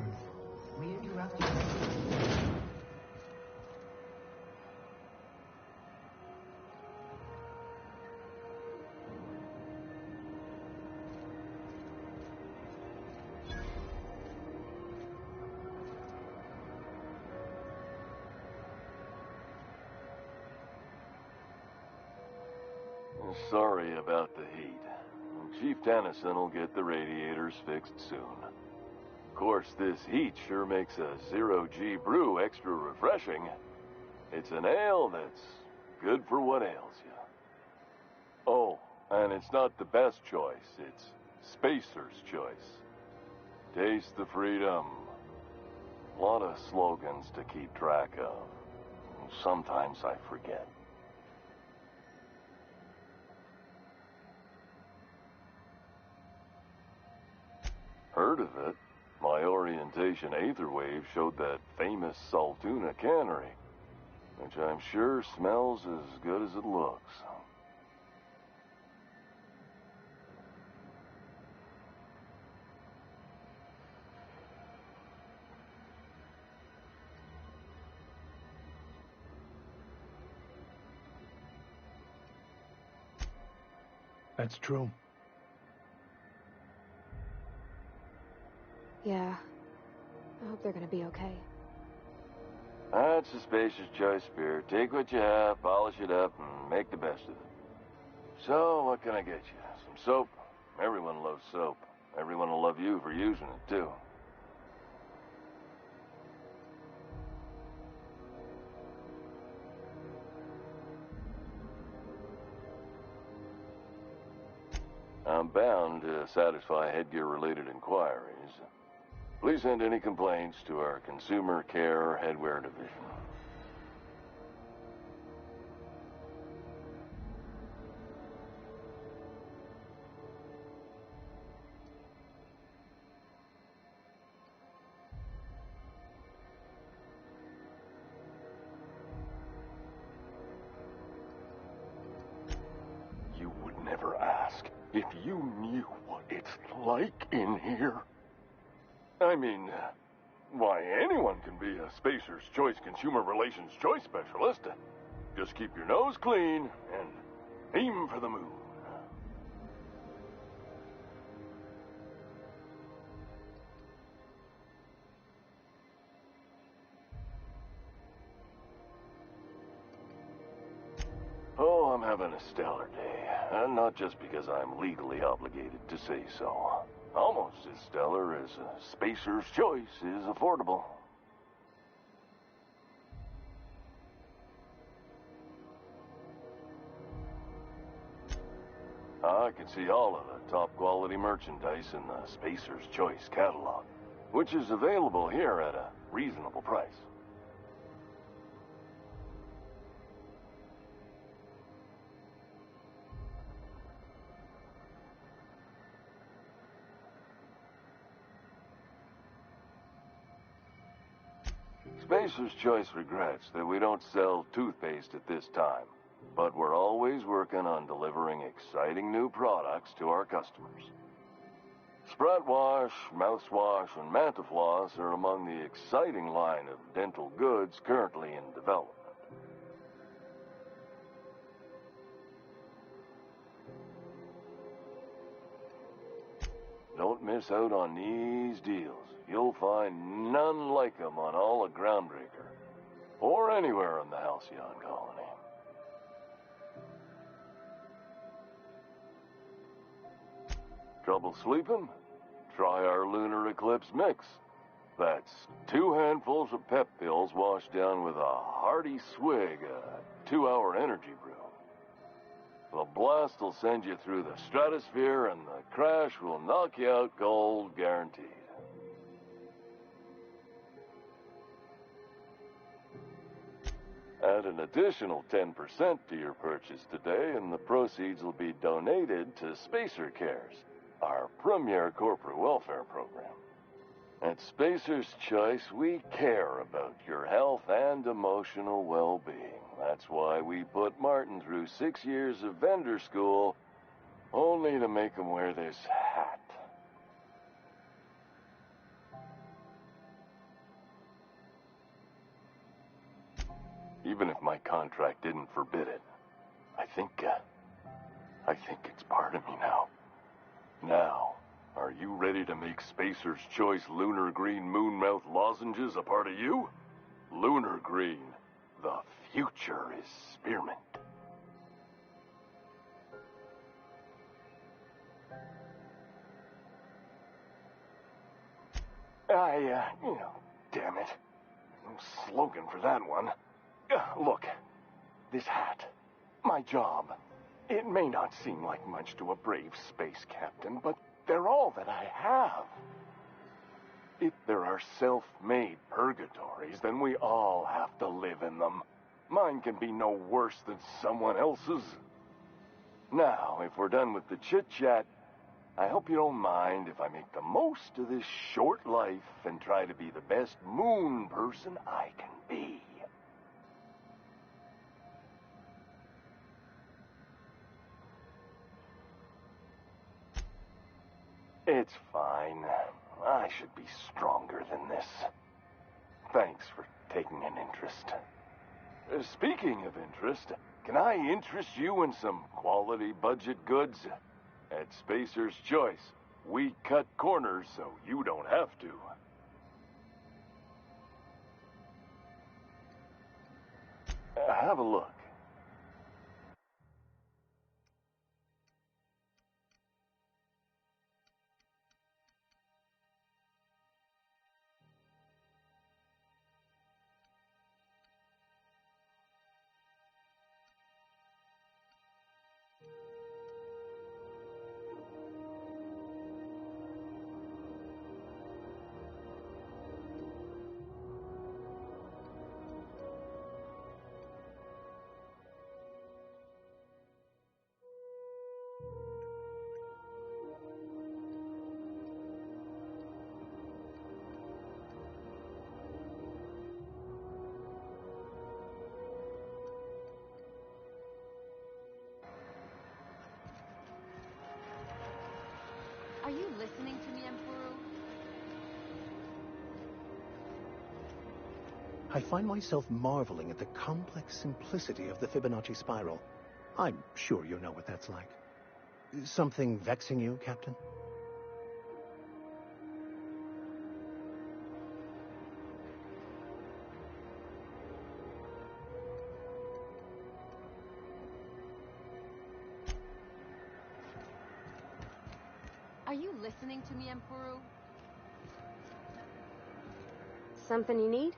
We interrupt you. Sorry about the heat. Chief Tennyson will get the radiators fixed soon. Of course, this heat sure makes a zero-G brew extra refreshing. It's an ale that's good for what ails you. Oh, and it's not the best choice. It's Spacer's choice. Taste the freedom. A lot of slogans to keep track of. Sometimes I forget. Heard of it? My orientation aether wave showed that famous Saltuna cannery, which I'm sure smells as good as it looks. That's true. Yeah. I hope they're gonna be okay. That's a spacious choice beer. Take what you have, polish it up, and make the best of it. So, what can I get you? Some soap? Everyone loves soap. Everyone will love you for using it, too. I'm bound to satisfy headgear-related inquiries. Please send any complaints to our Consumer Care Headwear Division. You would never ask if you knew what it's like in here. I mean, why, anyone can be a Spacer's Choice Consumer Relations Choice Specialist. Just keep your nose clean and aim for the moon. Oh, I'm having a stellar day. And not just because I'm legally obligated to say so. Almost as stellar as a Spacer's Choice is affordable. I can see all of the top quality merchandise in the Spacer's Choice catalog. which is available here at a reasonable price. Spacer's Choice regrets that we don't sell toothpaste at this time, but we're always working on delivering exciting new products to our customers. Sprout Wash, Mouthwash, and Mantafloss are among the exciting line of dental goods currently in development. Don't miss out on these deals. You'll find none like them on all of Groundbreaker, or anywhere in the Halcyon colony. Trouble sleeping? Try our Lunar Eclipse Mix. That's 2 handfuls of pep pills washed down with a hearty swig of 2-hour energy brew. The blast will send you through the stratosphere, and the crash will knock you out cold, guaranteed. Add an additional 10% to your purchase today, and the proceeds will be donated to Spacer Cares, our premier corporate welfare program. At Spacer's Choice, we care about your health and emotional well-being. That's why we put Martin through 6 years of vendor school, only to make him wear this hat. Even if my contract didn't forbid it, I think it's part of me now. Now, are you ready to make Spacer's Choice Lunar Green Moonmouth lozenges a part of you? Lunar Green, the future is spearmint. Damn it. No slogan for that one. Look, this hat, my job, it may not seem like much to a brave space captain, but they're all that I have. If there are self-made purgatories, then we all have to live in them. Mine can be no worse than someone else's. Now, if we're done with the chit-chat, I hope you don't mind if I make the most of this short life and try to be the best moon person I can be. It's fine. I should be stronger than this. Thanks for taking an interest. Speaking of interest, can I interest you in some quality budget goods? At Spacer's Choice, we cut corners so you don't have to. Have a look. Are you listening to me, Emperor? I find myself marveling at the complex simplicity of the Fibonacci spiral. I'm sure you know what that's like. Something vexing you, Captain? Are you listening to me, Emperor? Something you need?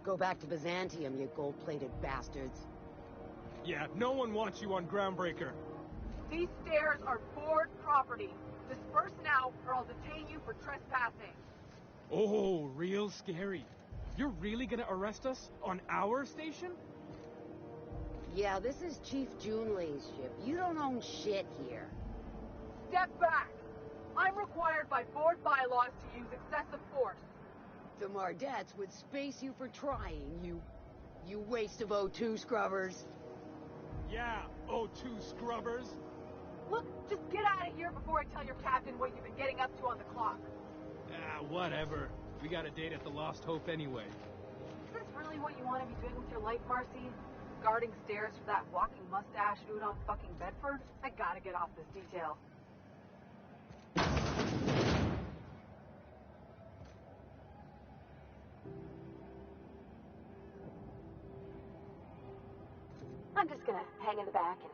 Go back to Byzantium, you gold-plated bastards. Yeah, no one wants you on Groundbreaker. These stairs are board property. Disperse now, or I'll detain you for trespassing. Oh, real scary. You're really gonna arrest us on our station? Yeah, this is Chief Junlei's ship. You don't own shit here. Step back! I'm required by board bylaws to use excessive force. The Mardettes would space you for trying, you waste of O2 scrubbers. Yeah, O2 scrubbers. Look, just get out of here before I tell your captain what you've been getting up to on the clock. Ah, whatever. We got a date at the Lost Hope anyway. Is this really what you want to be doing with your life, Marcy? Guarding stairs for that walking mustache Udon fucking Bedford? I gotta get off this detail. I'm just gonna hang in the back and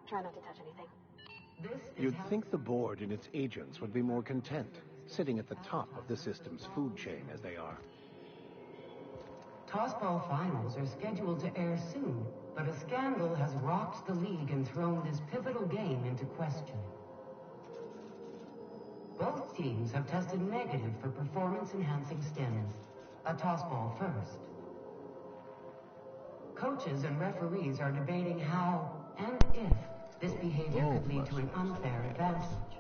try not to touch anything. You'd think the board and its agents would be more content, sitting at the top of the system's food chain as they are. Tossball finals are scheduled to air soon, but a scandal has rocked the league and thrown this pivotal game into question. Both teams have tested negative for performance-enhancing stims. A tossball first. Coaches and referees are debating how and if this behavior could lead to an unfair advantage.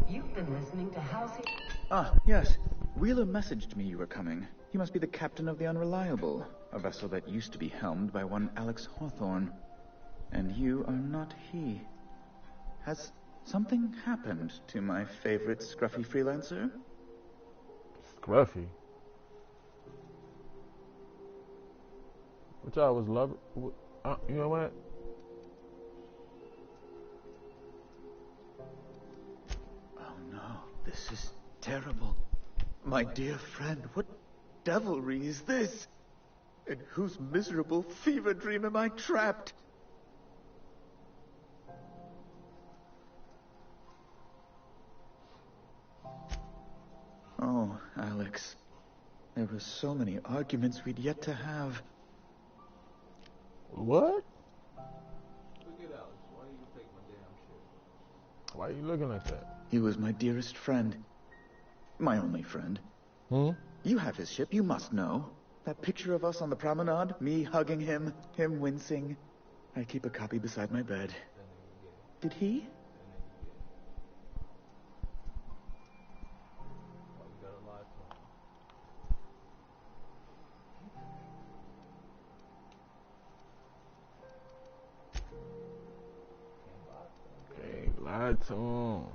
You've been listening to Halsey... Ah, yes. Wheeler messaged me you were coming. He must be the captain of the Unreliable, a vessel that used to be helmed by one Alex Hawthorne. And you are not he. Has something happened to my favorite scruffy freelancer? Scruffy? Which I was loving. You know what? Oh no, this is terrible. My dear friend, what devilry is this? In whose miserable fever dream am I trapped? Oh, Alex. There were so many arguments we'd yet to have. What? Look at Alex. Why do you take my damn shit? Why are you looking like that? He was my dearest friend. My only friend. You have his ship, you must know. That picture of us on the promenade, me hugging him, him wincing. I keep a copy beside my bed. Did he? Can't lie to him.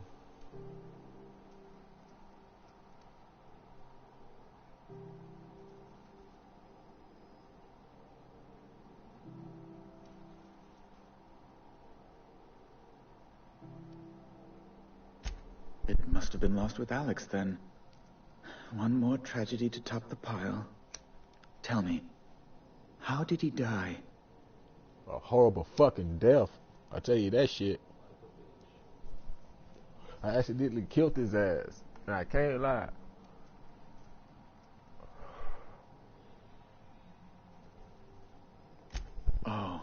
It must have been lost with Alex, then. One more tragedy to top the pile. Tell me, how did he die? A horrible fucking death. I tell you that shit. I accidentally killed his ass. And I can't lie. Oh,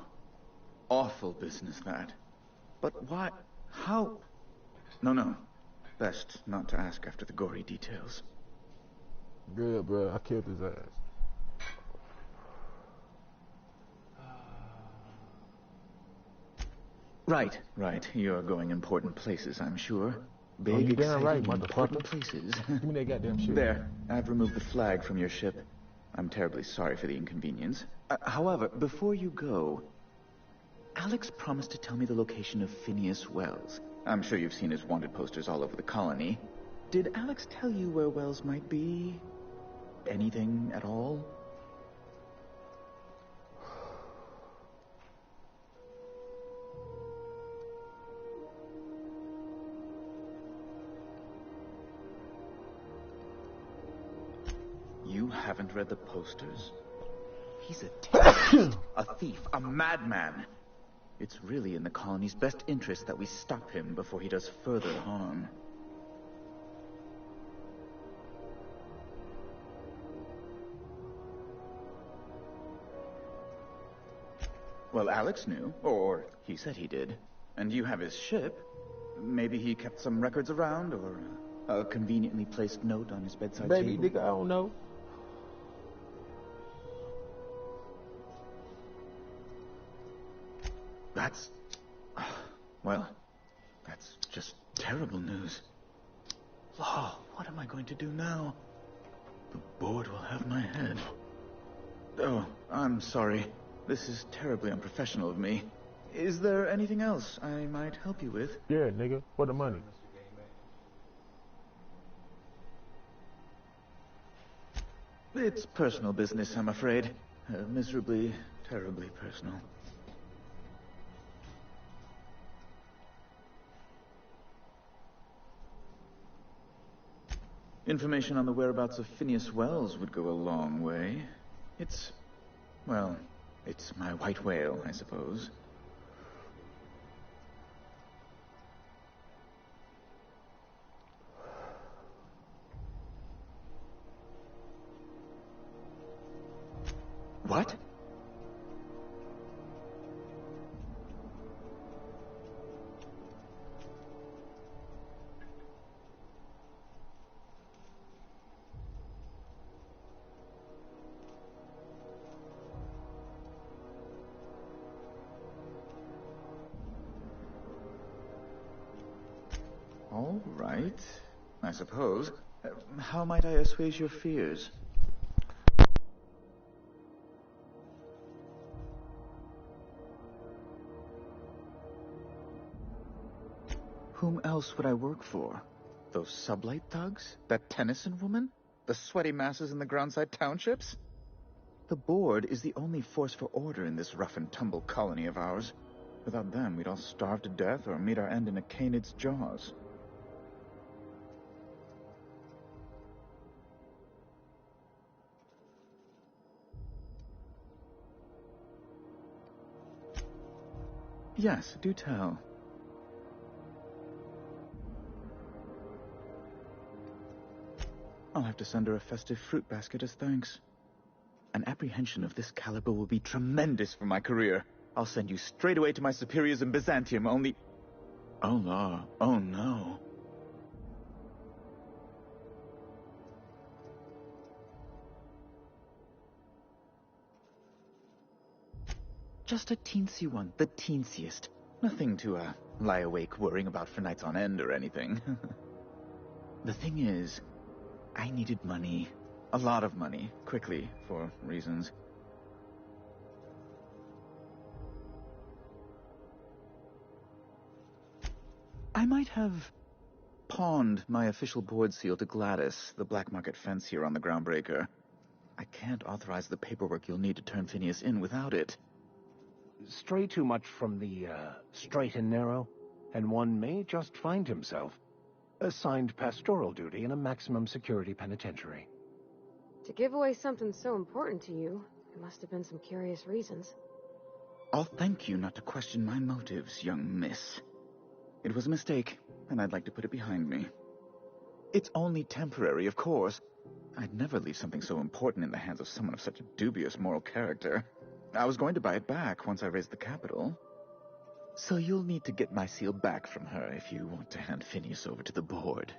awful business that. But why? How? No. Best not to ask after the gory details. Good, bro. I killed his ass. Right. You're going important places, I'm sure. Big, you damn exciting, right, important motherfucker. places. Give me that goddamn shit. There, I've removed the flag from your ship. I'm terribly sorry for the inconvenience. However, before you go, Alex promised to tell me the location of Phineas Wells. I'm sure you've seen his wanted posters all over the colony. Did Alex tell you where Wells might be? Anything at all? You haven't read the posters? He's a terrorist, a thief, a madman. It's really in the colony's best interest that we stop him before he does further harm. Well, Alex knew, or he said he did. And you have his ship. Maybe he kept some records around, or a conveniently placed note on his bedside Baby, table. nigga, I don't know. That's... Well, that's just terrible news. Law, what am I going to do now? The board will have my head. Oh, I'm sorry. This is terribly unprofessional of me. Is there anything else I might help you with? Yeah, nigga, for the money. It's personal business, I'm afraid. Miserably, terribly personal. Information on the whereabouts of Phineas Wells would go a long way. It's... well, it's my white whale, I suppose. What? All right, I suppose. How might I assuage your fears? Whom else would I work for? Those sublight thugs? That Tennyson woman? The sweaty masses in the groundside townships? The board is the only force for order in this rough and tumble colony of ours. Without them, we'd all starve to death or meet our end in a canid's jaws. Yes, do tell. I'll have to send her a festive fruit basket as thanks. An apprehension of this caliber will be tremendous for my career. I'll send you straight away to my superiors in Byzantium, only... Oh, no. Oh, no. Just a teensy one, the teensiest. Nothing to, lie awake worrying about for nights on end or anything. The thing is, I needed money. A lot of money, quickly, for reasons. I might have pawned my official board seal to Gladys, the black market fence here on the Groundbreaker. I can't authorize the paperwork you'll need to turn Phineas in without it. Stray too much from the, straight and narrow, and one may just find himself assigned pastoral duty in a maximum security penitentiary. To give away something so important to you, there must have been some curious reasons. I'll thank you not to question my motives, young miss. It was a mistake, and I'd like to put it behind me. It's only temporary, of course. I'd never leave something so important in the hands of someone of such a dubious moral character. I was going to buy it back once I raised the capital. So you'll need to get my seal back from her if you want to hand Phineas over to the board.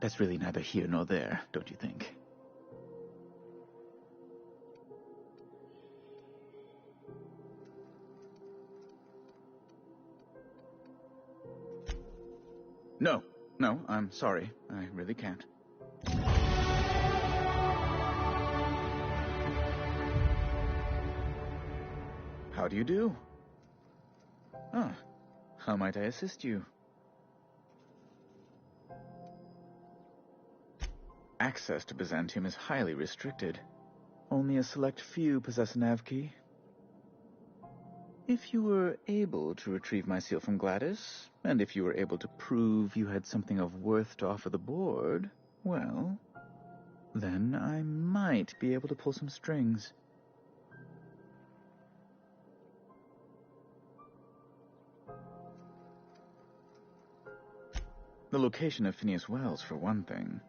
That's really neither here nor there, don't you think? No, I'm sorry. I really can't. How do you do? Ah, how might I assist you? Access to Byzantium is highly restricted. Only a select few possess a nav key. If you were able to retrieve my seal from Gladys, and if you were able to prove you had something of worth to offer the board, well, then I might be able to pull some strings. The location of Phineas Wells, for one thing.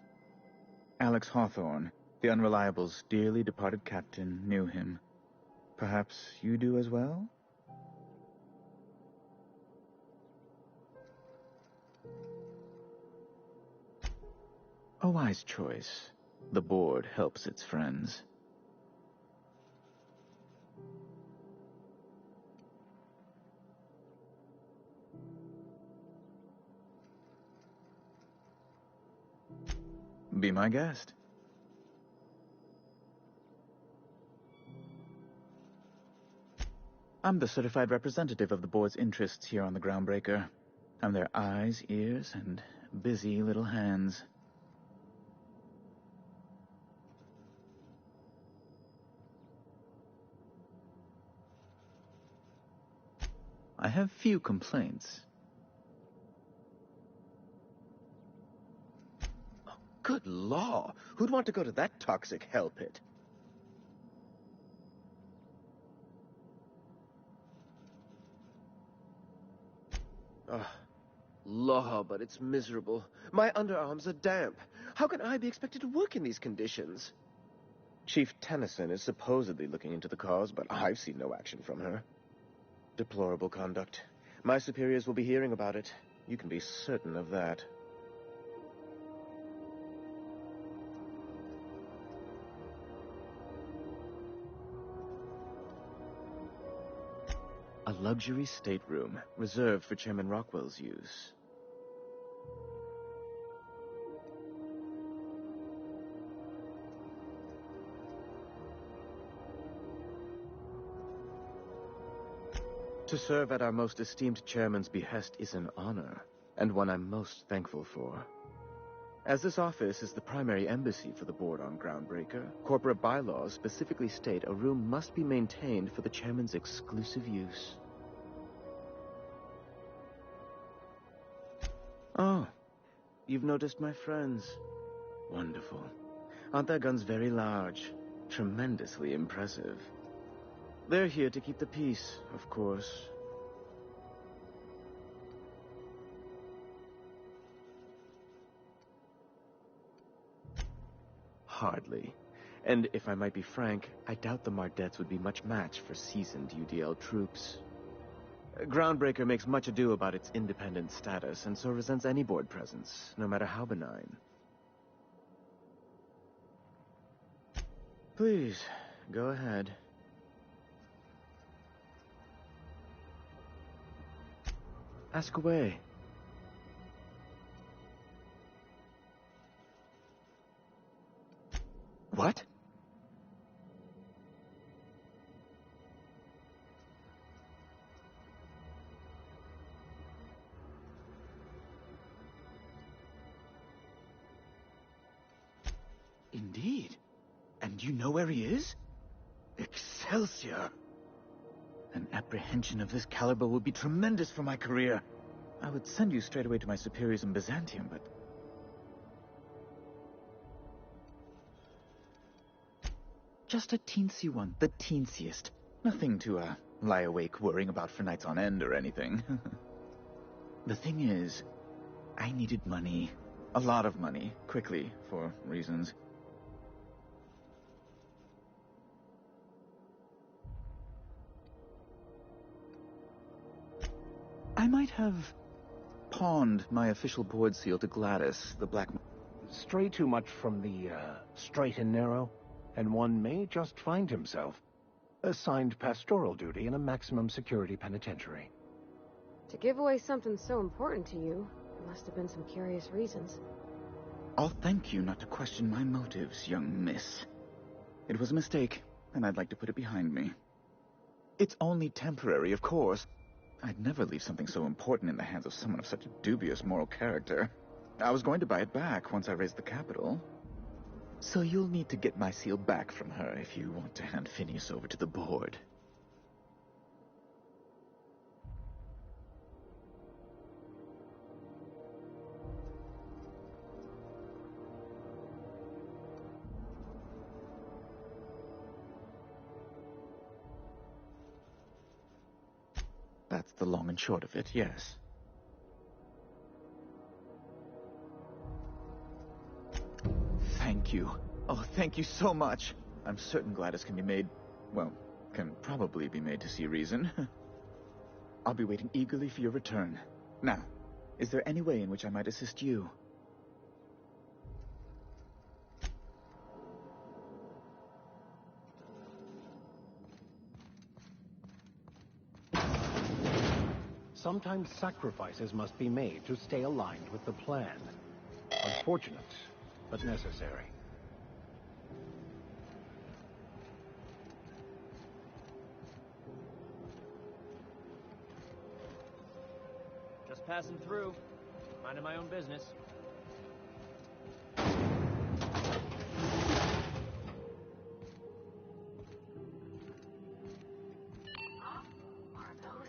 Alex Hawthorne, the Unreliable's dearly departed captain, knew him. Perhaps you do as well? A wise choice. The board helps its friends. Be my guest. I'm the certified representative of the board's interests here on the Groundbreaker. I'm their eyes, ears, and busy little hands. I have few complaints. Good law! Who'd want to go to that toxic hell pit? Law, but it's miserable. My underarms are damp. How can I be expected to work in these conditions? Chief Tennyson is supposedly looking into the cause, but I've seen no action from her. Deplorable conduct. My superiors will be hearing about it. You can be certain of that. A luxury stateroom, reserved for Chairman Rockwell's use. To serve at our most esteemed chairman's behest is an honor, and one I'm most thankful for. As this office is the primary embassy for the board on Groundbreaker, corporate bylaws specifically state a room must be maintained for the chairman's exclusive use. Oh, you've noticed my friends. Wonderful. Aren't their guns very large? Tremendously impressive. They're here to keep the peace, of course. Hardly. And if I might be frank, I doubt the Mardettes would be much match for seasoned UDL troops. Groundbreaker makes much ado about its independent status, and so resents any board presence, no matter how benign. Please, go ahead. Ask away. What? Indeed. And you know where he is? Excelsior! An apprehension of this caliber would be tremendous for my career. I would send you straight away to my superiors in Byzantium, but... Just a teensy one, the teensiest. Nothing to, lie awake worrying about for nights on end or anything. The thing is, I needed money. A lot of money, quickly, for reasons. I might have pawned my official board seal to Gladys, the black... Stray too much from the, straight and narrow, and one may just find himself assigned pastoral duty in a maximum security penitentiary. To give away something so important to you, there must have been some curious reasons. I'll thank you not to question my motives, young miss. It was a mistake, and I'd like to put it behind me. It's only temporary, of course. I'd never leave something so important in the hands of someone of such a dubious moral character. I was going to buy it back once I raised the capital. So you'll need to get my seal back from her if you want to hand Phineas over to the board. That's the long and short of it, yes. Thank you. Oh, thank you so much. I'm certain Gladys can be made, well, can probably be made to see reason. I'll be waiting eagerly for your return. Now, is there any way in which I might assist you? Sometimes sacrifices must be made to stay aligned with the plan. Unfortunate, but necessary. Just passing through. Minding my own business. Are those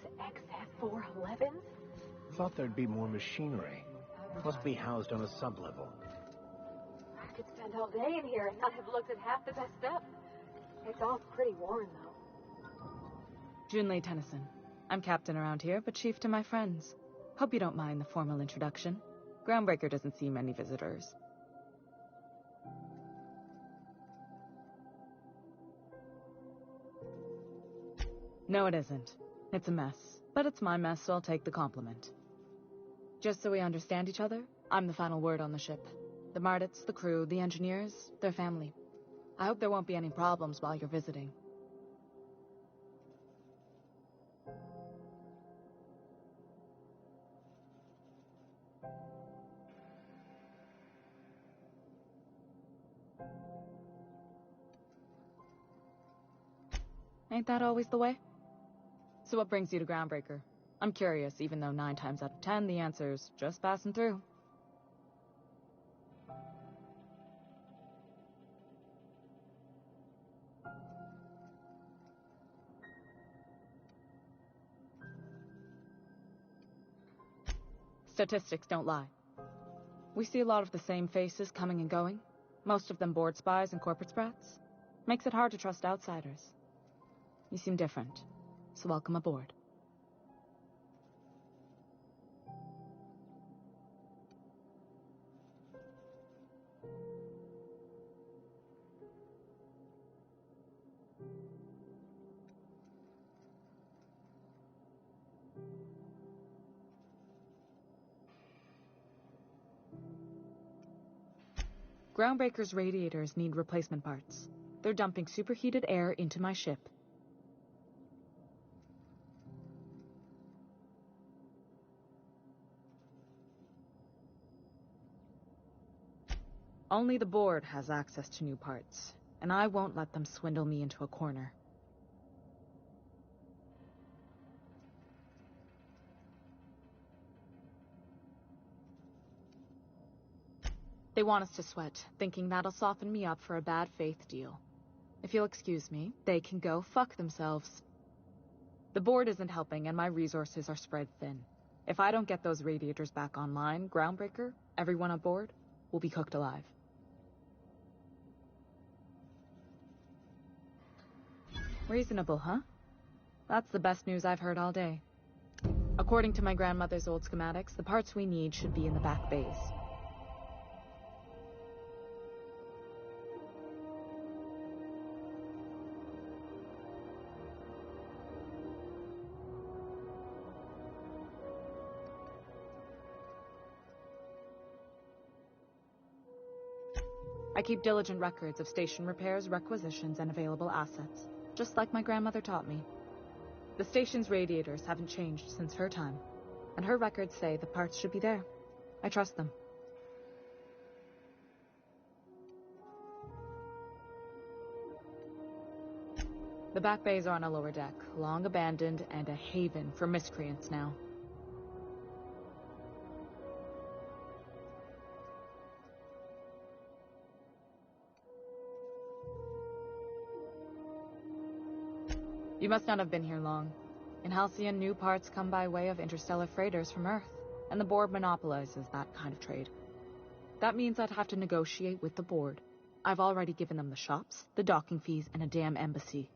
XF411s? Thought there'd be more machinery. Must be housed on a sublevel. I could spend all day in here and not have looked at half the best stuff. It's all pretty worn, though. Junlei Tennyson. I'm captain around here, but chief to my friends. Hope you don't mind the formal introduction. Groundbreaker doesn't see many visitors. No, it isn't. It's a mess. But it's my mess, so I'll take the compliment. Just so we understand each other, I'm the final word on the ship. The Mardits, the crew, the engineers, their family. I hope there won't be any problems while you're visiting. Ain't that always the way? So what brings you to Groundbreaker? I'm curious, even though 9 times out of 10 the answer's just passing through. Statistics don't lie. We see a lot of the same faces coming and going, most of them board spies and corporate sprats. Makes it hard to trust outsiders. You seem different, so welcome aboard. Groundbreaker's radiators need replacement parts. They're dumping superheated air into my ship. Only the board has access to new parts, and I won't let them swindle me into a corner. They want us to sweat, thinking that'll soften me up for a bad faith deal. If you'll excuse me, they can go fuck themselves. The board isn't helping, and my resources are spread thin. If I don't get those radiators back online, Groundbreaker, everyone aboard, will be cooked alive. Reasonable, huh? That's the best news I've heard all day. According to my grandmother's old schematics, the parts we need should be in the back bays. I keep diligent records of station repairs, requisitions, and available assets, just like my grandmother taught me. The station's radiators haven't changed since her time, and her records say the parts should be there. I trust them. The back bays are on a lower deck, long abandoned and a haven for miscreants now. You must not have been here long. In Halcyon, new parts come by way of interstellar freighters from Earth, and the board monopolizes that kind of trade. That means I'd have to negotiate with the board. I've already given them the shops, the docking fees, and a damn embassy.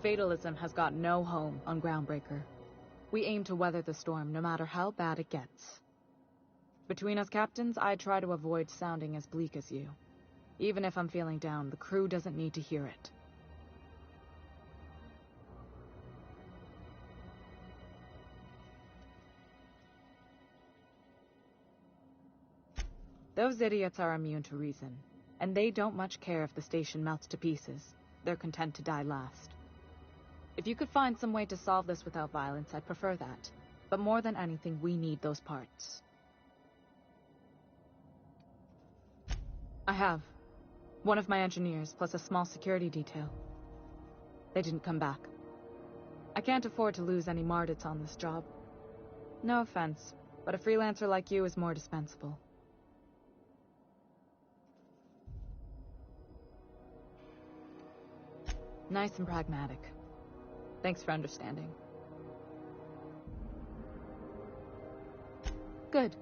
Fatalism has got no home on Groundbreaker. We aim to weather the storm, no matter how bad it gets. Between us captains, I try to avoid sounding as bleak as you. Even if I'm feeling down, the crew doesn't need to hear it. Those idiots are immune to reason, and they don't much care if the station melts to pieces. They're content to die last. If you could find some way to solve this without violence, I'd prefer that. But more than anything, we need those parts. I have. One of my engineers, plus a small security detail. They didn't come back. I can't afford to lose any Mardits on this job. No offense, but a freelancer like you is more dispensable. Nice and pragmatic. Thanks for understanding. Good.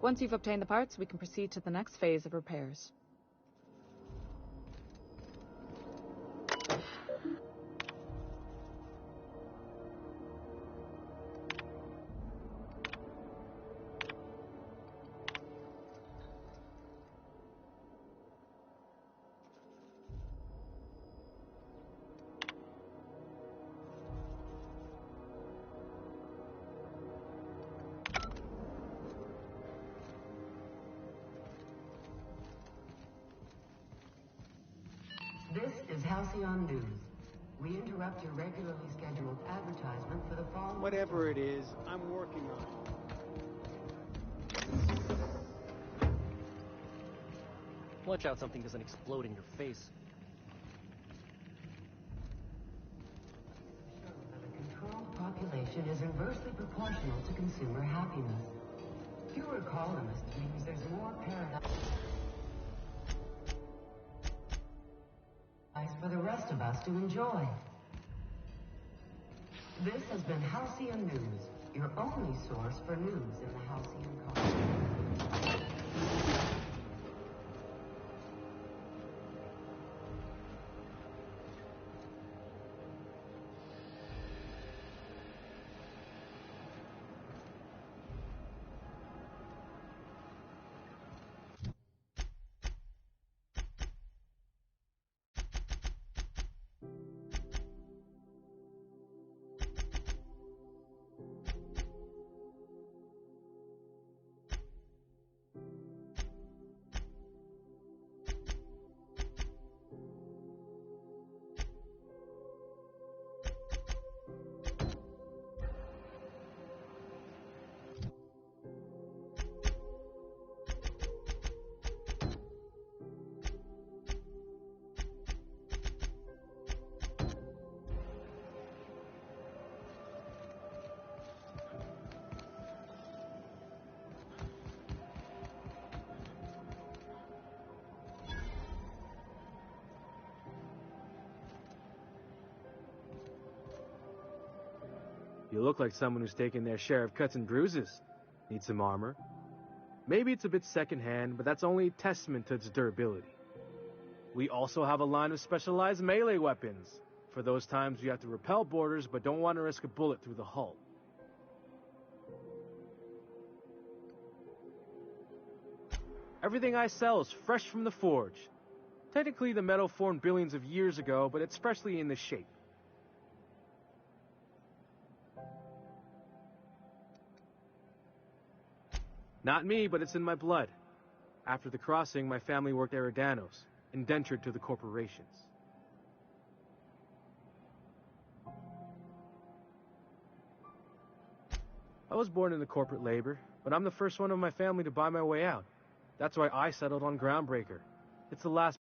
Once you've obtained the parts, we can proceed to the next phase of repairs. This is Halcyon News. We interrupt your regularly scheduled advertisement for the fall. Whatever it is, I'm working on it. Watch out something doesn't explode in your face. The controlled population is inversely proportional to consumer happiness. Fewer colonists means there's more paradise for the rest of us to enjoy. This has been Halcyon News, your only source for news in the Halcyon colony. You look like someone who's taken their share of cuts and bruises. Need some armor? Maybe it's a bit secondhand, but that's only a testament to its durability. We also have a line of specialized melee weapons, for those times you have to repel boarders but don't want to risk a bullet through the hull. Everything I sell is fresh from the forge. Technically, the metal formed billions of years ago, but it's freshly in this shape. Not me, but it's in my blood. After the crossing, my family worked Eridanos, indentured to the corporations. I was born into corporate labor, but I'm the first one of my family to buy my way out. That's why I settled on Groundbreaker. It's the last...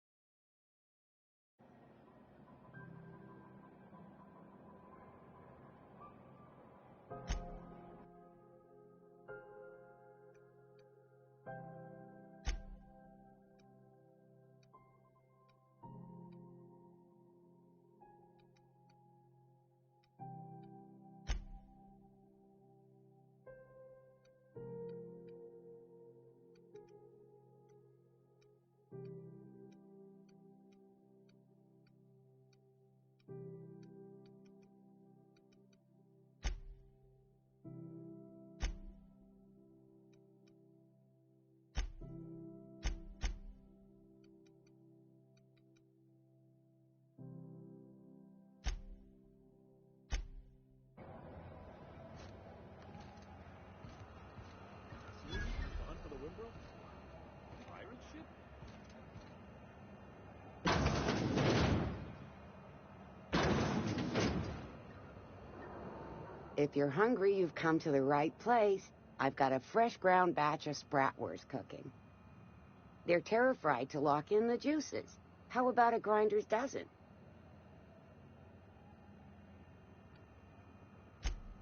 If you're hungry, you've come to the right place. I've got a fresh ground batch of spratwurst cooking. They're terra-fried to lock in the juices. How about a grinder's dozen?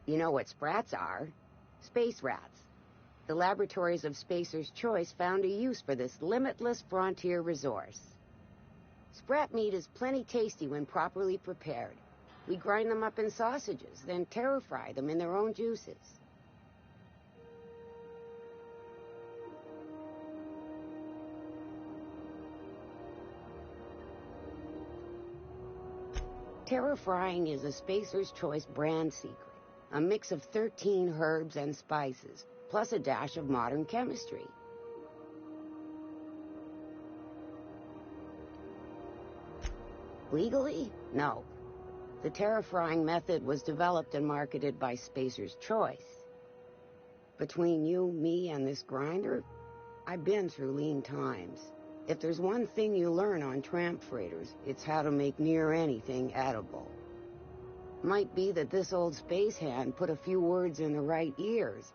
You know what sprats are? Space rats. The laboratories of Spacer's Choice found a use for this limitless frontier resource. Sprat meat is plenty tasty when properly prepared. We grind them up in sausages, then terra-fry them in their own juices. Terra-frying is a Spacer's Choice brand secret. A mix of 13 herbs and spices, plus a dash of modern chemistry. Legally? No. The terra-frying method was developed and marketed by Spacer's Choice. Between you, me, and this grinder, I've been through lean times. If there's one thing you learn on tramp freighters, it's how to make near anything edible. Might be that this old space hand put a few words in the right ears,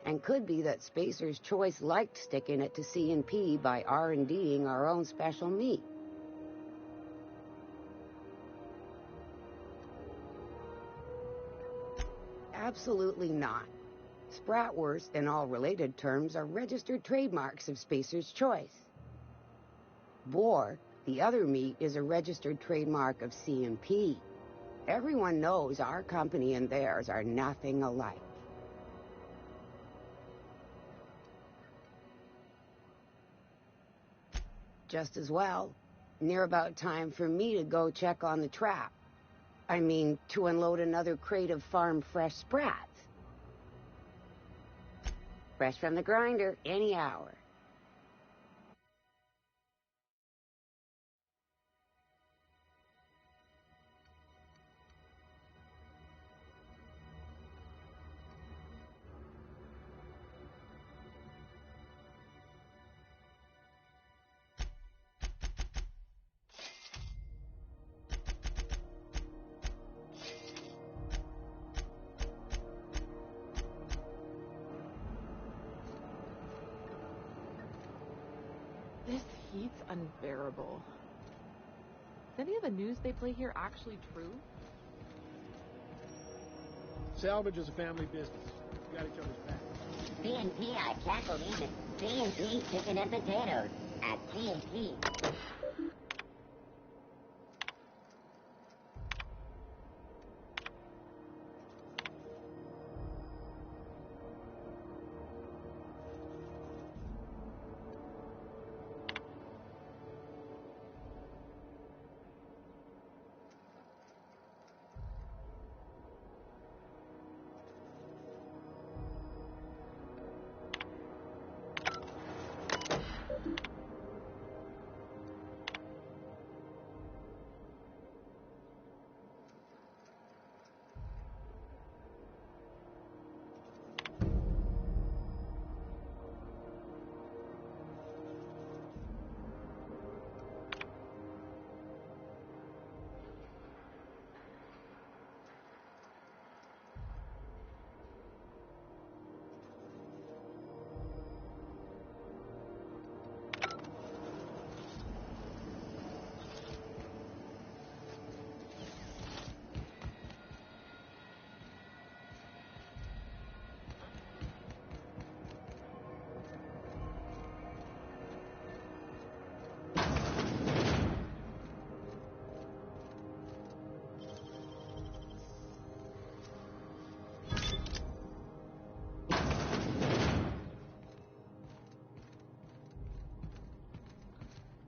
and could be that Spacer's Choice liked sticking it to C&P by R&D'ing our own special meat. Absolutely not. Spratwurst and all related terms are registered trademarks of Spacer's Choice. Boar, the other meat, is a registered trademark of C&P. Everyone knows our company and theirs are nothing alike. Just as well. Near about time for me to go check on the trap. I mean, to unload another crate of farm-fresh sprats. Fresh from the grinder, any hour. This heat's unbearable. Is any of the news they play here actually true? Salvage is a family business. We got each other's back. C&P, I can't believe it. C&P chicken and potatoes at C&P.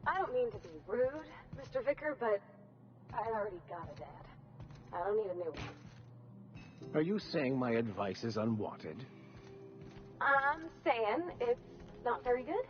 I don't mean to be rude, Mr. Vicar, but I already got a dad. I don't need a new one. Are you saying my advice is unwanted? I'm saying it's not very good.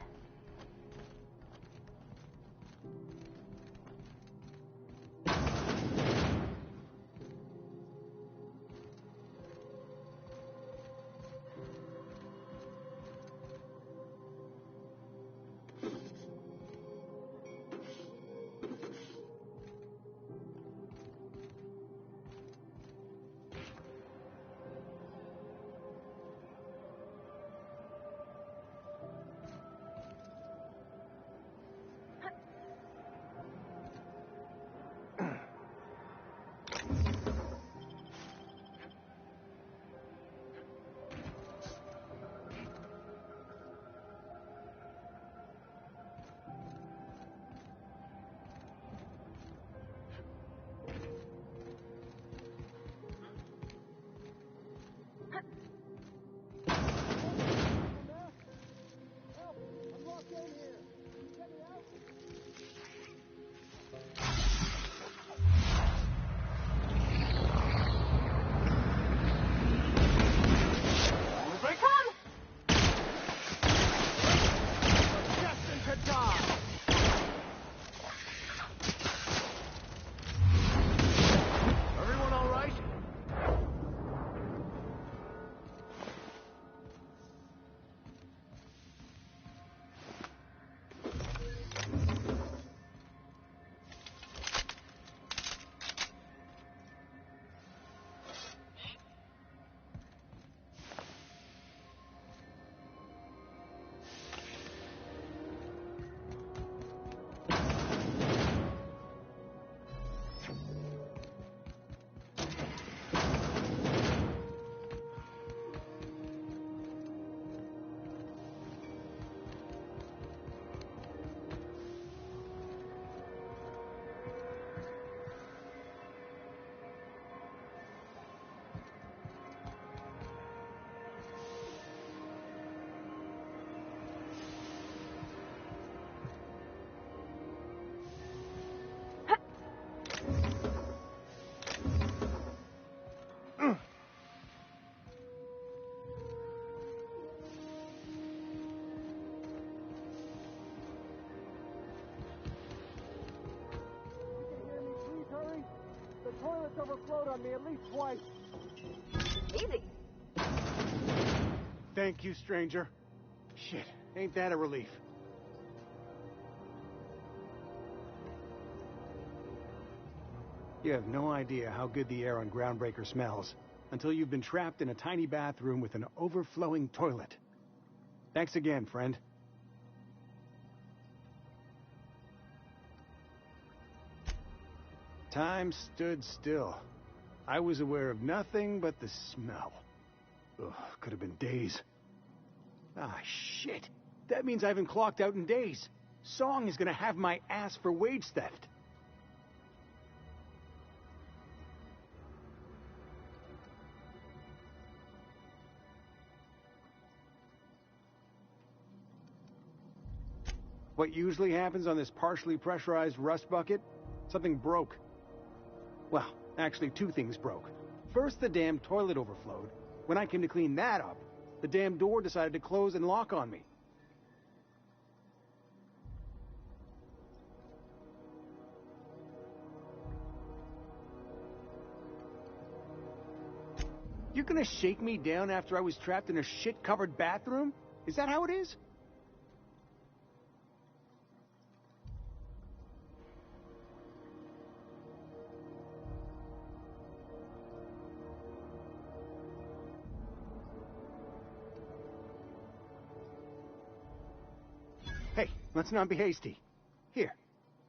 toilet's overflowed on me at least twice. Easy. Thank you, stranger. Shit, ain't that a relief? You have no idea how good the air on Groundbreaker smells until you've been trapped in a tiny bathroom with an overflowing toilet. Thanks again, friend. Time stood still. I was aware of nothing but the smell. Ugh, could have been days. Ah, shit. That means I haven't clocked out in days. Song is gonna have my ass for wage theft. What usually happens on this partially pressurized rust bucket? Something broke. Well, actually 2 things broke. First, the damn toilet overflowed. When I came to clean that up, the damn door decided to close and lock on me. You're gonna shake me down after I was trapped in a shit-covered bathroom? Is that how it is? Hey, let's not be hasty. Here,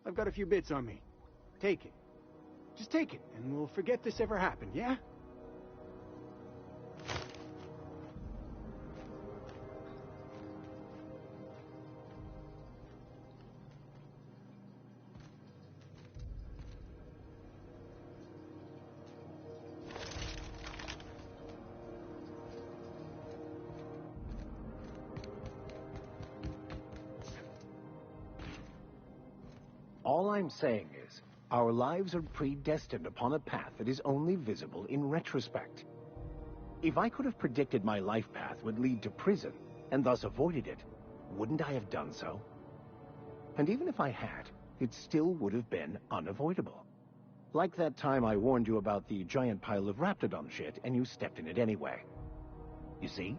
I've got a few bits on me. Take it. Just take it, and we'll forget this ever happened, yeah? All I'm saying is, our lives are predestined upon a path that is only visible in retrospect. If I could have predicted my life path would lead to prison, and thus avoided it, wouldn't I have done so? And even if I had, it still would have been unavoidable. Like that time I warned you about the giant pile of Raptidon shit, and you stepped in it anyway. You see?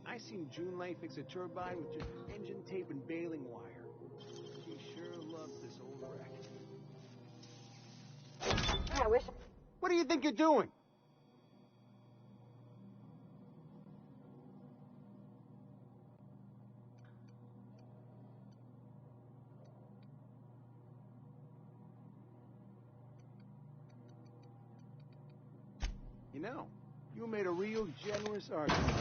I seen June Lay fix a turbine with just engine tape and baling wire. She sure loves this old wreck. I wish... What do you think you're doing? You know, you made a real generous argument.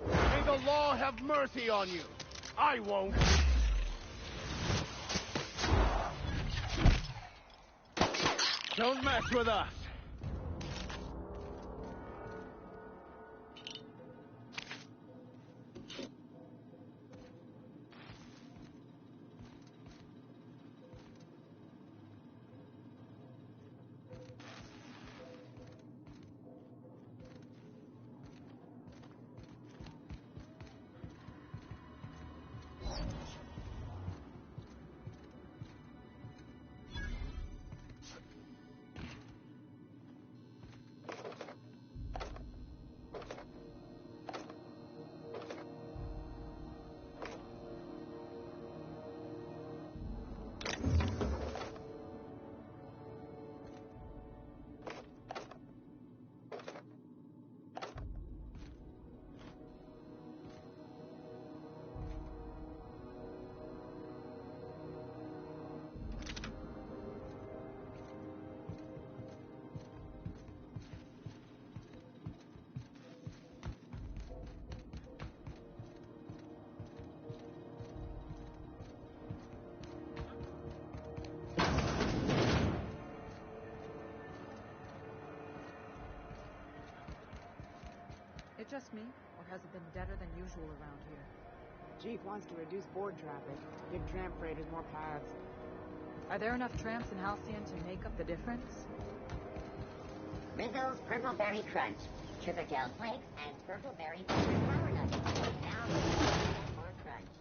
May the law have mercy on you. I won't. Don't mess with us. it just me, or has it been deader than usual around here? Chief wants to reduce board traffic, give tramp freighters more paths. Are there enough tramps in Halcyon to make up the difference? Rizzo's Purple Berry Crunch, Triple Flakes, and Purple Berry Flour Nuggets. Now more crunch.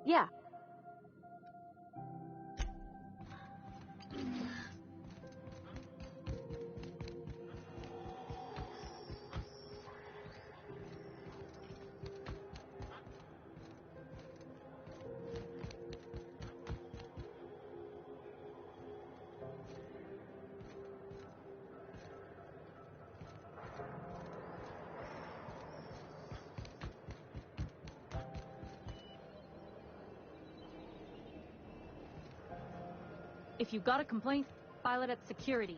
Yeah. If you've got a complaint, file it at security.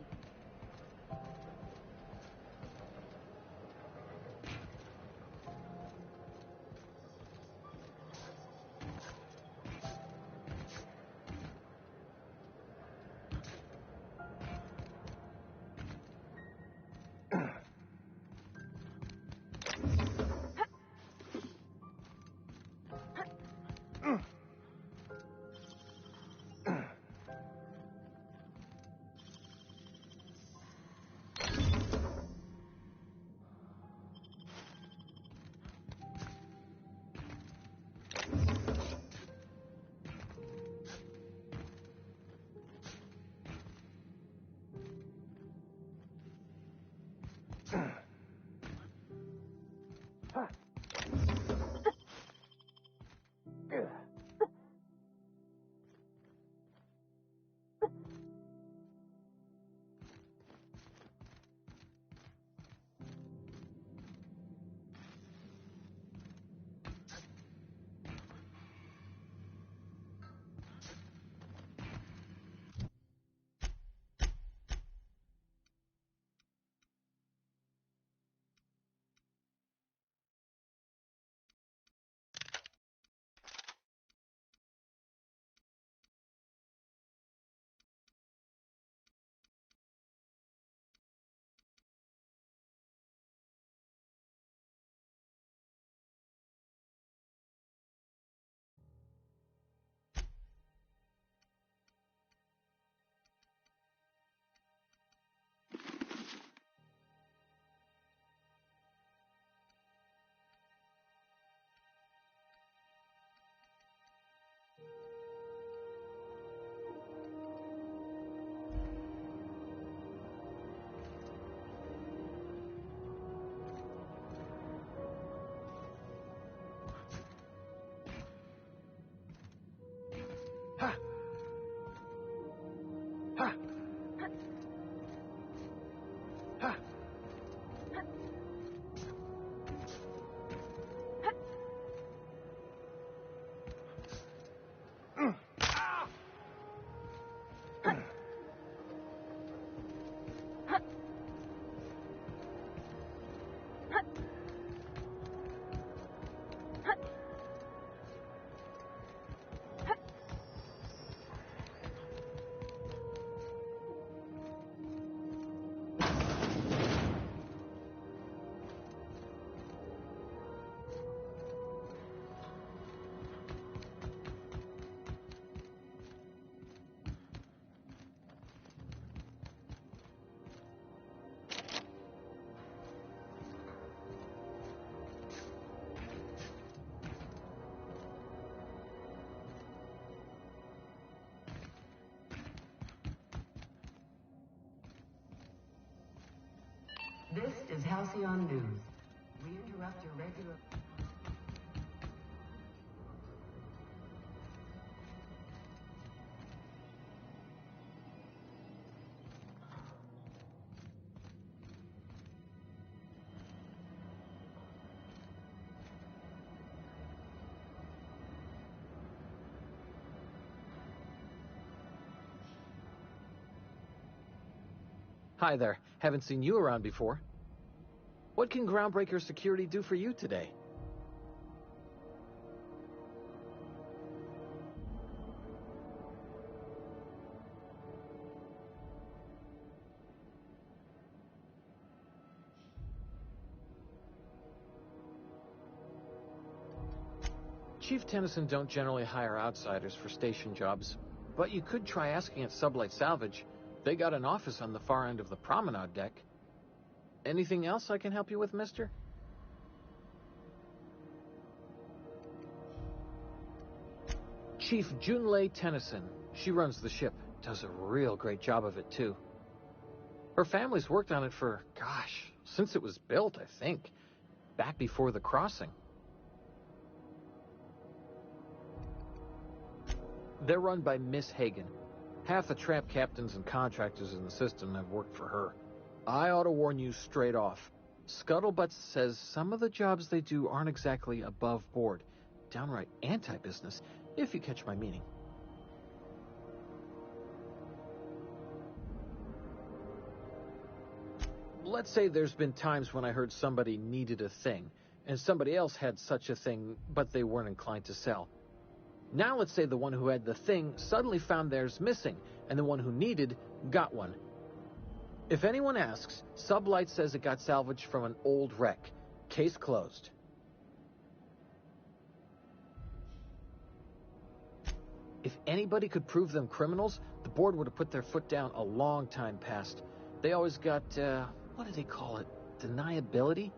This is Halcyon News. We interrupt your regular... Hi there. Haven't seen you around before. What can Groundbreaker Security do for you today? Chief Tennyson don't generally hire outsiders for station jobs, but you could try asking at Sublight Salvage. They got an office on the far end of the promenade deck. Anything else I can help you with, mister? Chief Junlei Tennyson. She runs the ship. Does a real great job of it, too. Her family's worked on it for, gosh, since it was built, I think. Back before the crossing. They're run by Miss Hagen. Half the tramp captains and contractors in the system have worked for her. I ought to warn you straight off. Scuttlebutt says some of the jobs they do aren't exactly above board. Downright anti-business, if you catch my meaning. Let's say there's been times when I heard somebody needed a thing, and somebody else had such a thing, but they weren't inclined to sell. Now let's say the one who had the thing suddenly found theirs missing, and the one who needed got one. If anyone asks, Sublight says it got salvaged from an old wreck. Case closed. If anybody could prove them criminals, the board would have put their foot down a long time past. They always got, what do they call it? Deniability?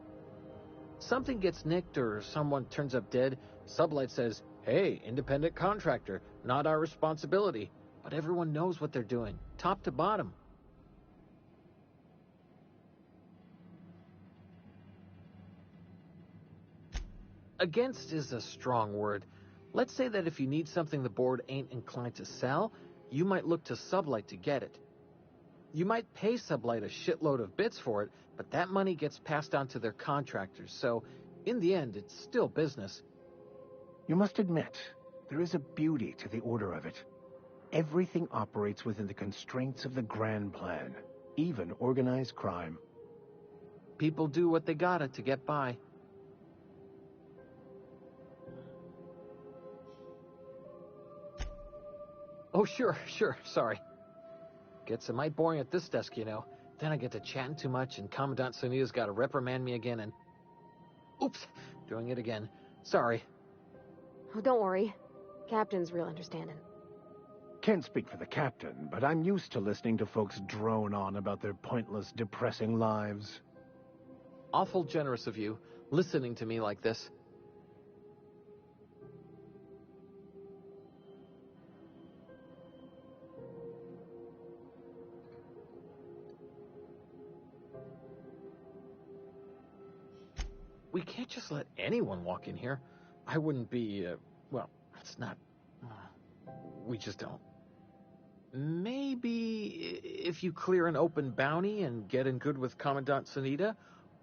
Something gets nicked or someone turns up dead, Sublight says, hey, independent contractor, not our responsibility. But everyone knows what they're doing, top to bottom. Against is a strong word. Let's say that if you need something the board ain't inclined to sell, you might look to Sublight to get it. You might pay Sublight a shitload of bits for it, but that money gets passed on to their contractors, so in the end, it's still business. You must admit, there is a beauty to the order of it. Everything operates within the constraints of the grand plan, even organized crime. People do what they gotta to get by. Oh, sure, sorry. Gets a mite boring at this desk, you know. Then I get to chatting too much, and Commandant Sonia's gotta reprimand me again, and... Oops, doing it again. Sorry. Oh, don't worry. Captain's real understanding. Can't speak for the captain, but I'm used to listening to folks drone on about their pointless, depressing lives. Awful generous of you, listening to me like this. We can't just let anyone walk in here. I wouldn't be, well, it's not... we just don't. Maybe if you clear an open bounty and get in good with Commandant Sunita,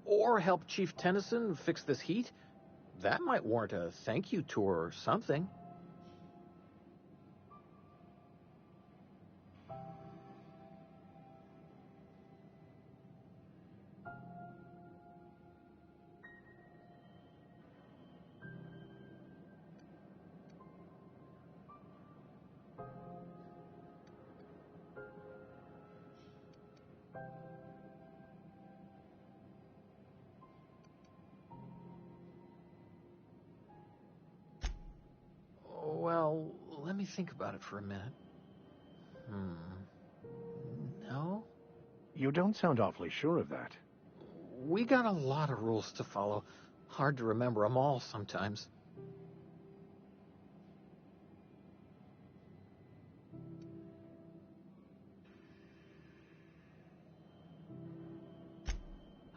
or help Chief Tennyson fix this heat, that might warrant a thank you tour or something. think about it for a minute. No? You don't sound awfully sure of that. We got a lot of rules to follow. Hard to remember them all sometimes.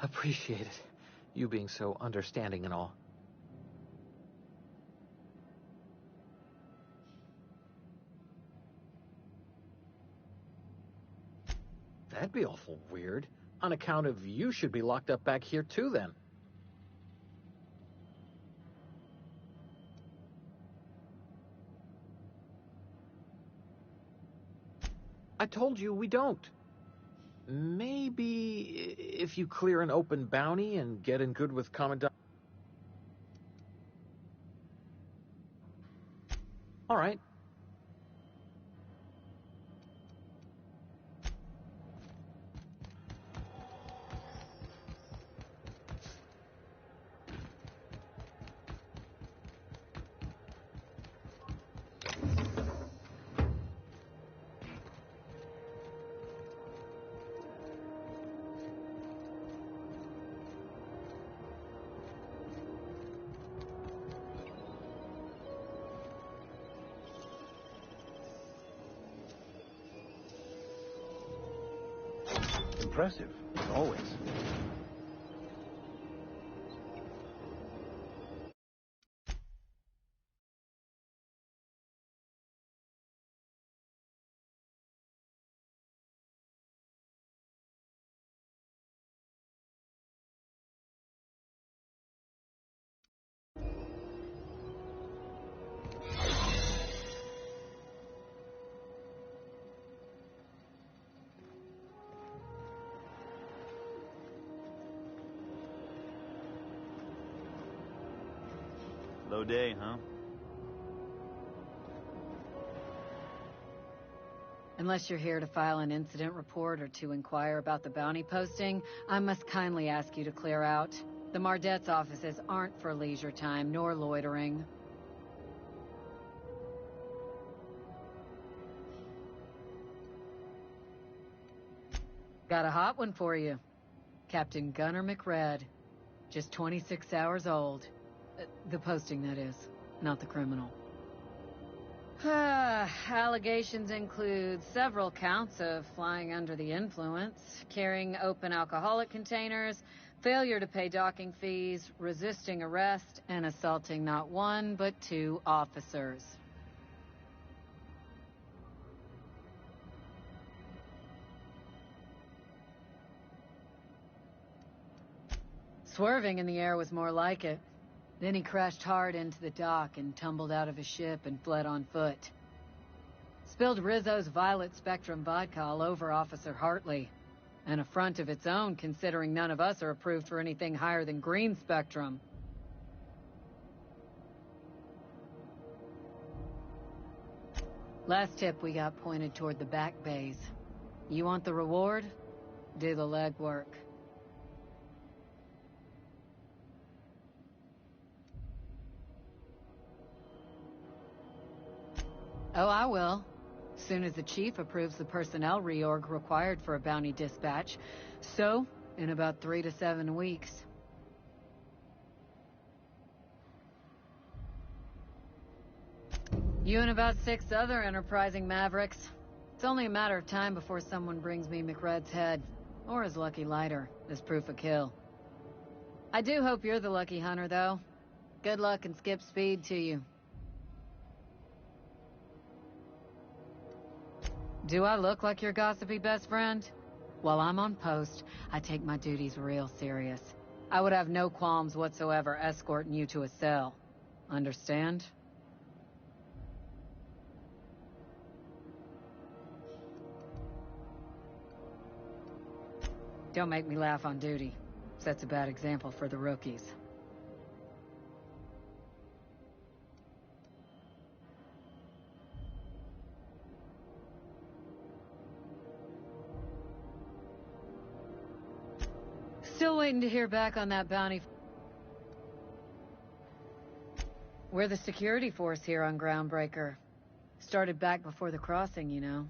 Appreciate it. You being so understanding and all. That'd be awful weird. On account of you should be locked up back here too, then. I told you we don't. Maybe if you clear an open bounty and get in good with Commandant... All right. Impressive, as always. Low day, huh? Unless you're here to file an incident report or to inquire about the bounty posting, I must kindly ask you to clear out. The Mardet's offices aren't for leisure time nor loitering. Got a hot one for you. Captain Gunnar McRed. Just 26 hours old. The posting, that is, not the criminal. Allegations include several counts of flying under the influence, carrying open alcoholic containers, failure to pay docking fees, resisting arrest, and assaulting not one but 2 officers. Swerving in the air was more like it. Then he crashed hard into the dock and tumbled out of his ship and fled on foot. Spilled Rizzo's Violet Spectrum vodka all over Officer Hartley. An affront of its own, considering none of us are approved for anything higher than green spectrum. Last tip we got pointed toward the back bays. You want the reward? Do the legwork. Oh, I will. Soon as the chief approves the personnel reorg required for a bounty dispatch. So, in about 3 to 7 weeks. You and about 6 other enterprising mavericks. It's only a matter of time before someone brings me McRed's head, or his lucky lighter, as proof of kill. I do hope you're the lucky hunter, though. Good luck and skip speed to you. Do I look like your gossipy best friend? While I'm on post, I take my duties real serious. I would have no qualms whatsoever escorting you to a cell. Understand? Don't make me laugh on duty. Sets a bad example for the rookies. Still waiting to hear back on that bounty. We're the security force here on Groundbreaker. Started back before the crossing, you know.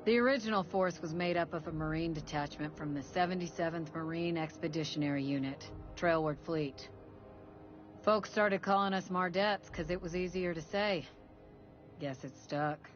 The original force was made up of a Marine detachment from the 77th Marine Expeditionary Unit, Trailward Fleet. Folks started calling us Mardettes because it was easier to say. Guess it stuck.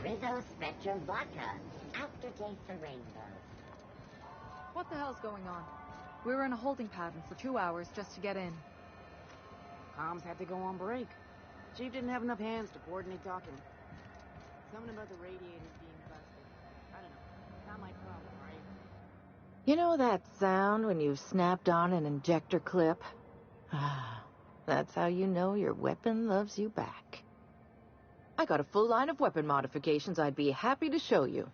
Rizzo Spectrum Vodka. Aftertaste the rainbow. What the hell's going on? We were in a holding pattern for 2 hours just to get in. Comms had to go on break. Chief didn't have enough hands to coordinate talking. Something about the radiators being busted. I don't know. Not my problem, right? You know that sound when you've snapped on an injector clip? Ah, that's how you know your weapon loves you back. I got a full line of weapon modifications I'd be happy to show you.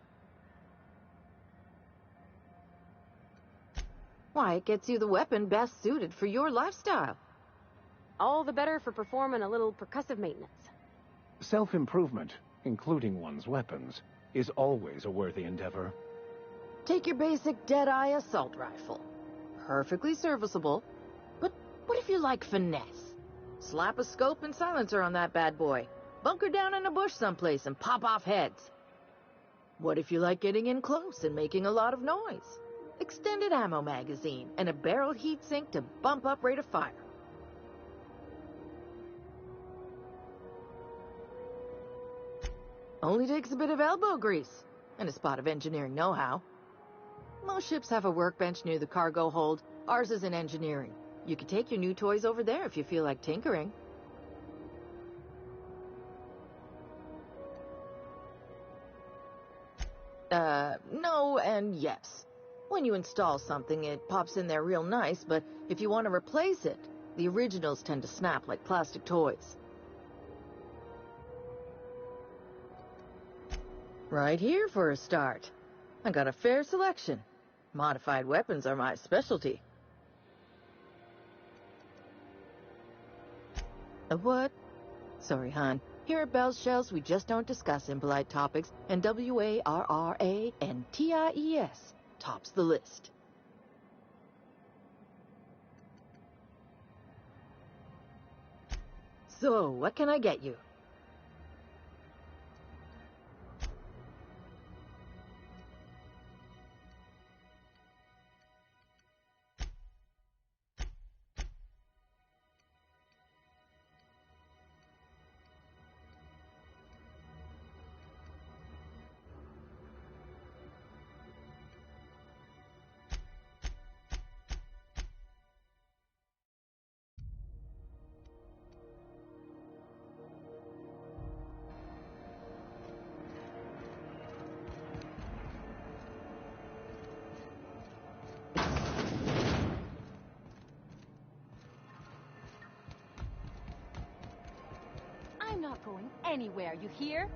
Why, it gets you the weapon best suited for your lifestyle. All the better for performing a little percussive maintenance. Self-improvement, including one's weapons, is always a worthy endeavor. Take your basic Deadeye assault rifle. Perfectly serviceable. But what if you like finesse? Slap a scope and silencer on that bad boy. Bunker down in a bush someplace and pop off heads. What if you like getting in close and making a lot of noise? Extended ammo magazine and a barrel heatsink to bump up rate of fire. Only takes a bit of elbow grease and a spot of engineering know-how. Most ships have a workbench near the cargo hold. Ours is in engineering. You could take your new toys over there if you feel like tinkering. No and yes. When you install something, it pops in there real nice, but if you want to replace it, the originals tend to snap like plastic toys. Right here for a start. I got a fair selection. Modified weapons are my specialty. A what? Sorry, hon. Here at Bell's Shells, we just don't discuss impolite topics, and WARRANTIES tops the list. So, what can I get you? I'm not going anywhere, you hear?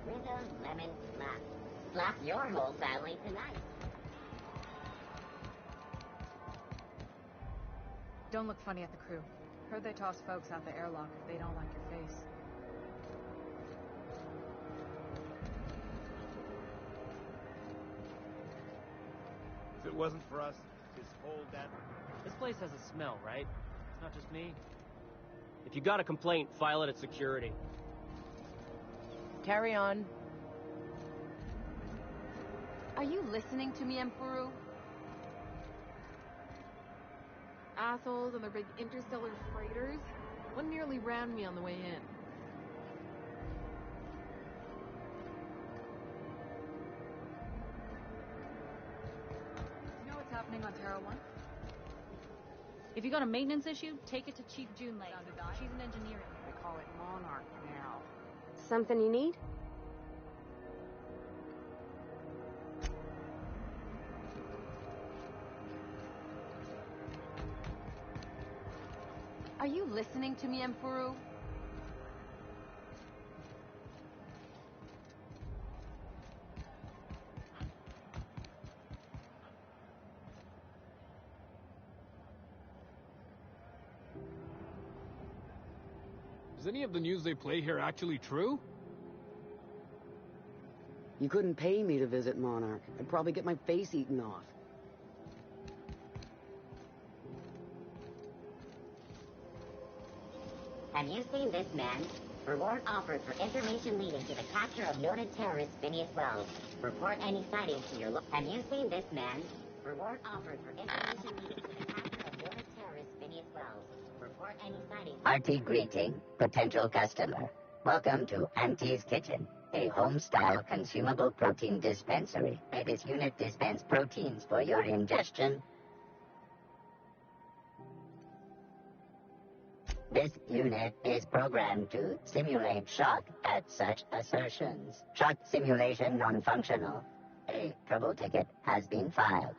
Rizzo Lemon Slap. Slap your whole family tonight. Don't look funny at the crew. Heard they toss folks out the airlock if they don't like your face. If it wasn't for us, this whole damn... This place has a smell, right? It's not just me. If you got a complaint, file it at security. Carry on. Are you listening to me, Emperor? Assholes and their big interstellar freighters. One nearly rammed me on the way in. You know what's happening on Terra 1? If you got a maintenance issue, take it to Chief Junlei. She's an engineer. They call it Monarch now. Something you need? Are you listening to me, Emperor? Is any of the news they play here actually true? You couldn't pay me to visit Monarch. I'd probably get my face eaten off. Have you seen this man? Reward offered for information leading to the capture of noted terrorist Phineas Wells. Report any sightings to your Have you seen this man? Reward offered for information leading to the capture of noted terrorist Phineas Wells. Report any sightings. RT greeting, potential customer. Welcome to Auntie's Kitchen, a home-style consumable protein dispensary. May this unit dispense proteins for your ingestion. This unit is programmed to simulate shock at such assertions. Shock simulation non-functional. A trouble ticket has been filed.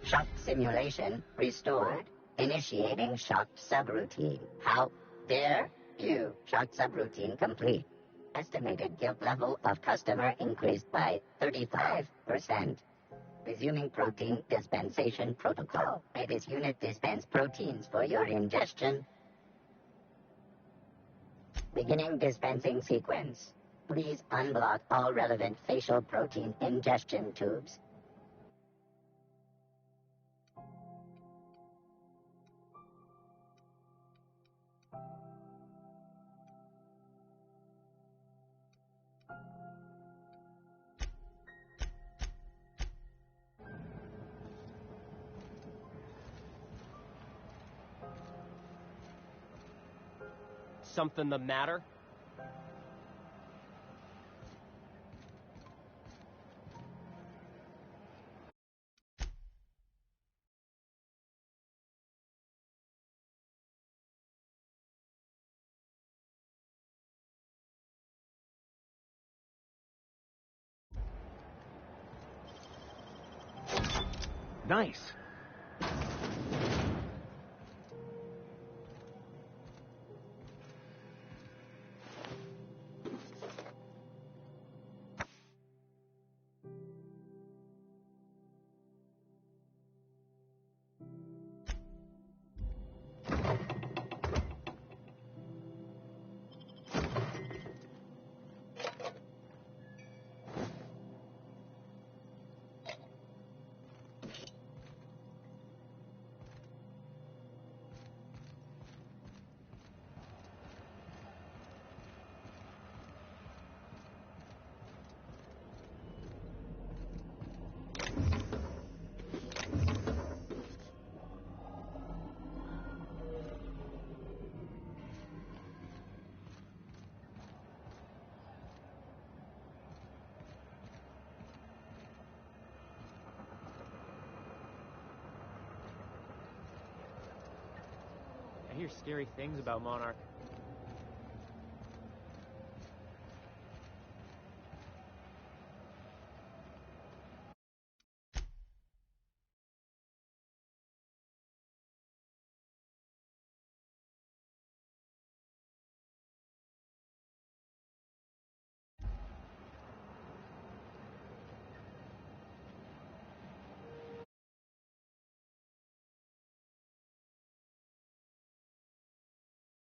Shock simulation restored. Initiating shock subroutine. How dare you? Shock subroutine complete. Estimated guilt level of customer increased by 35%. Resuming protein dispensation protocol. May this unit dispense proteins for your ingestion. Beginning dispensing sequence. Please unblock all relevant facial protein ingestion tubes. Something the matter? Nice. I hear scary things about Monarch.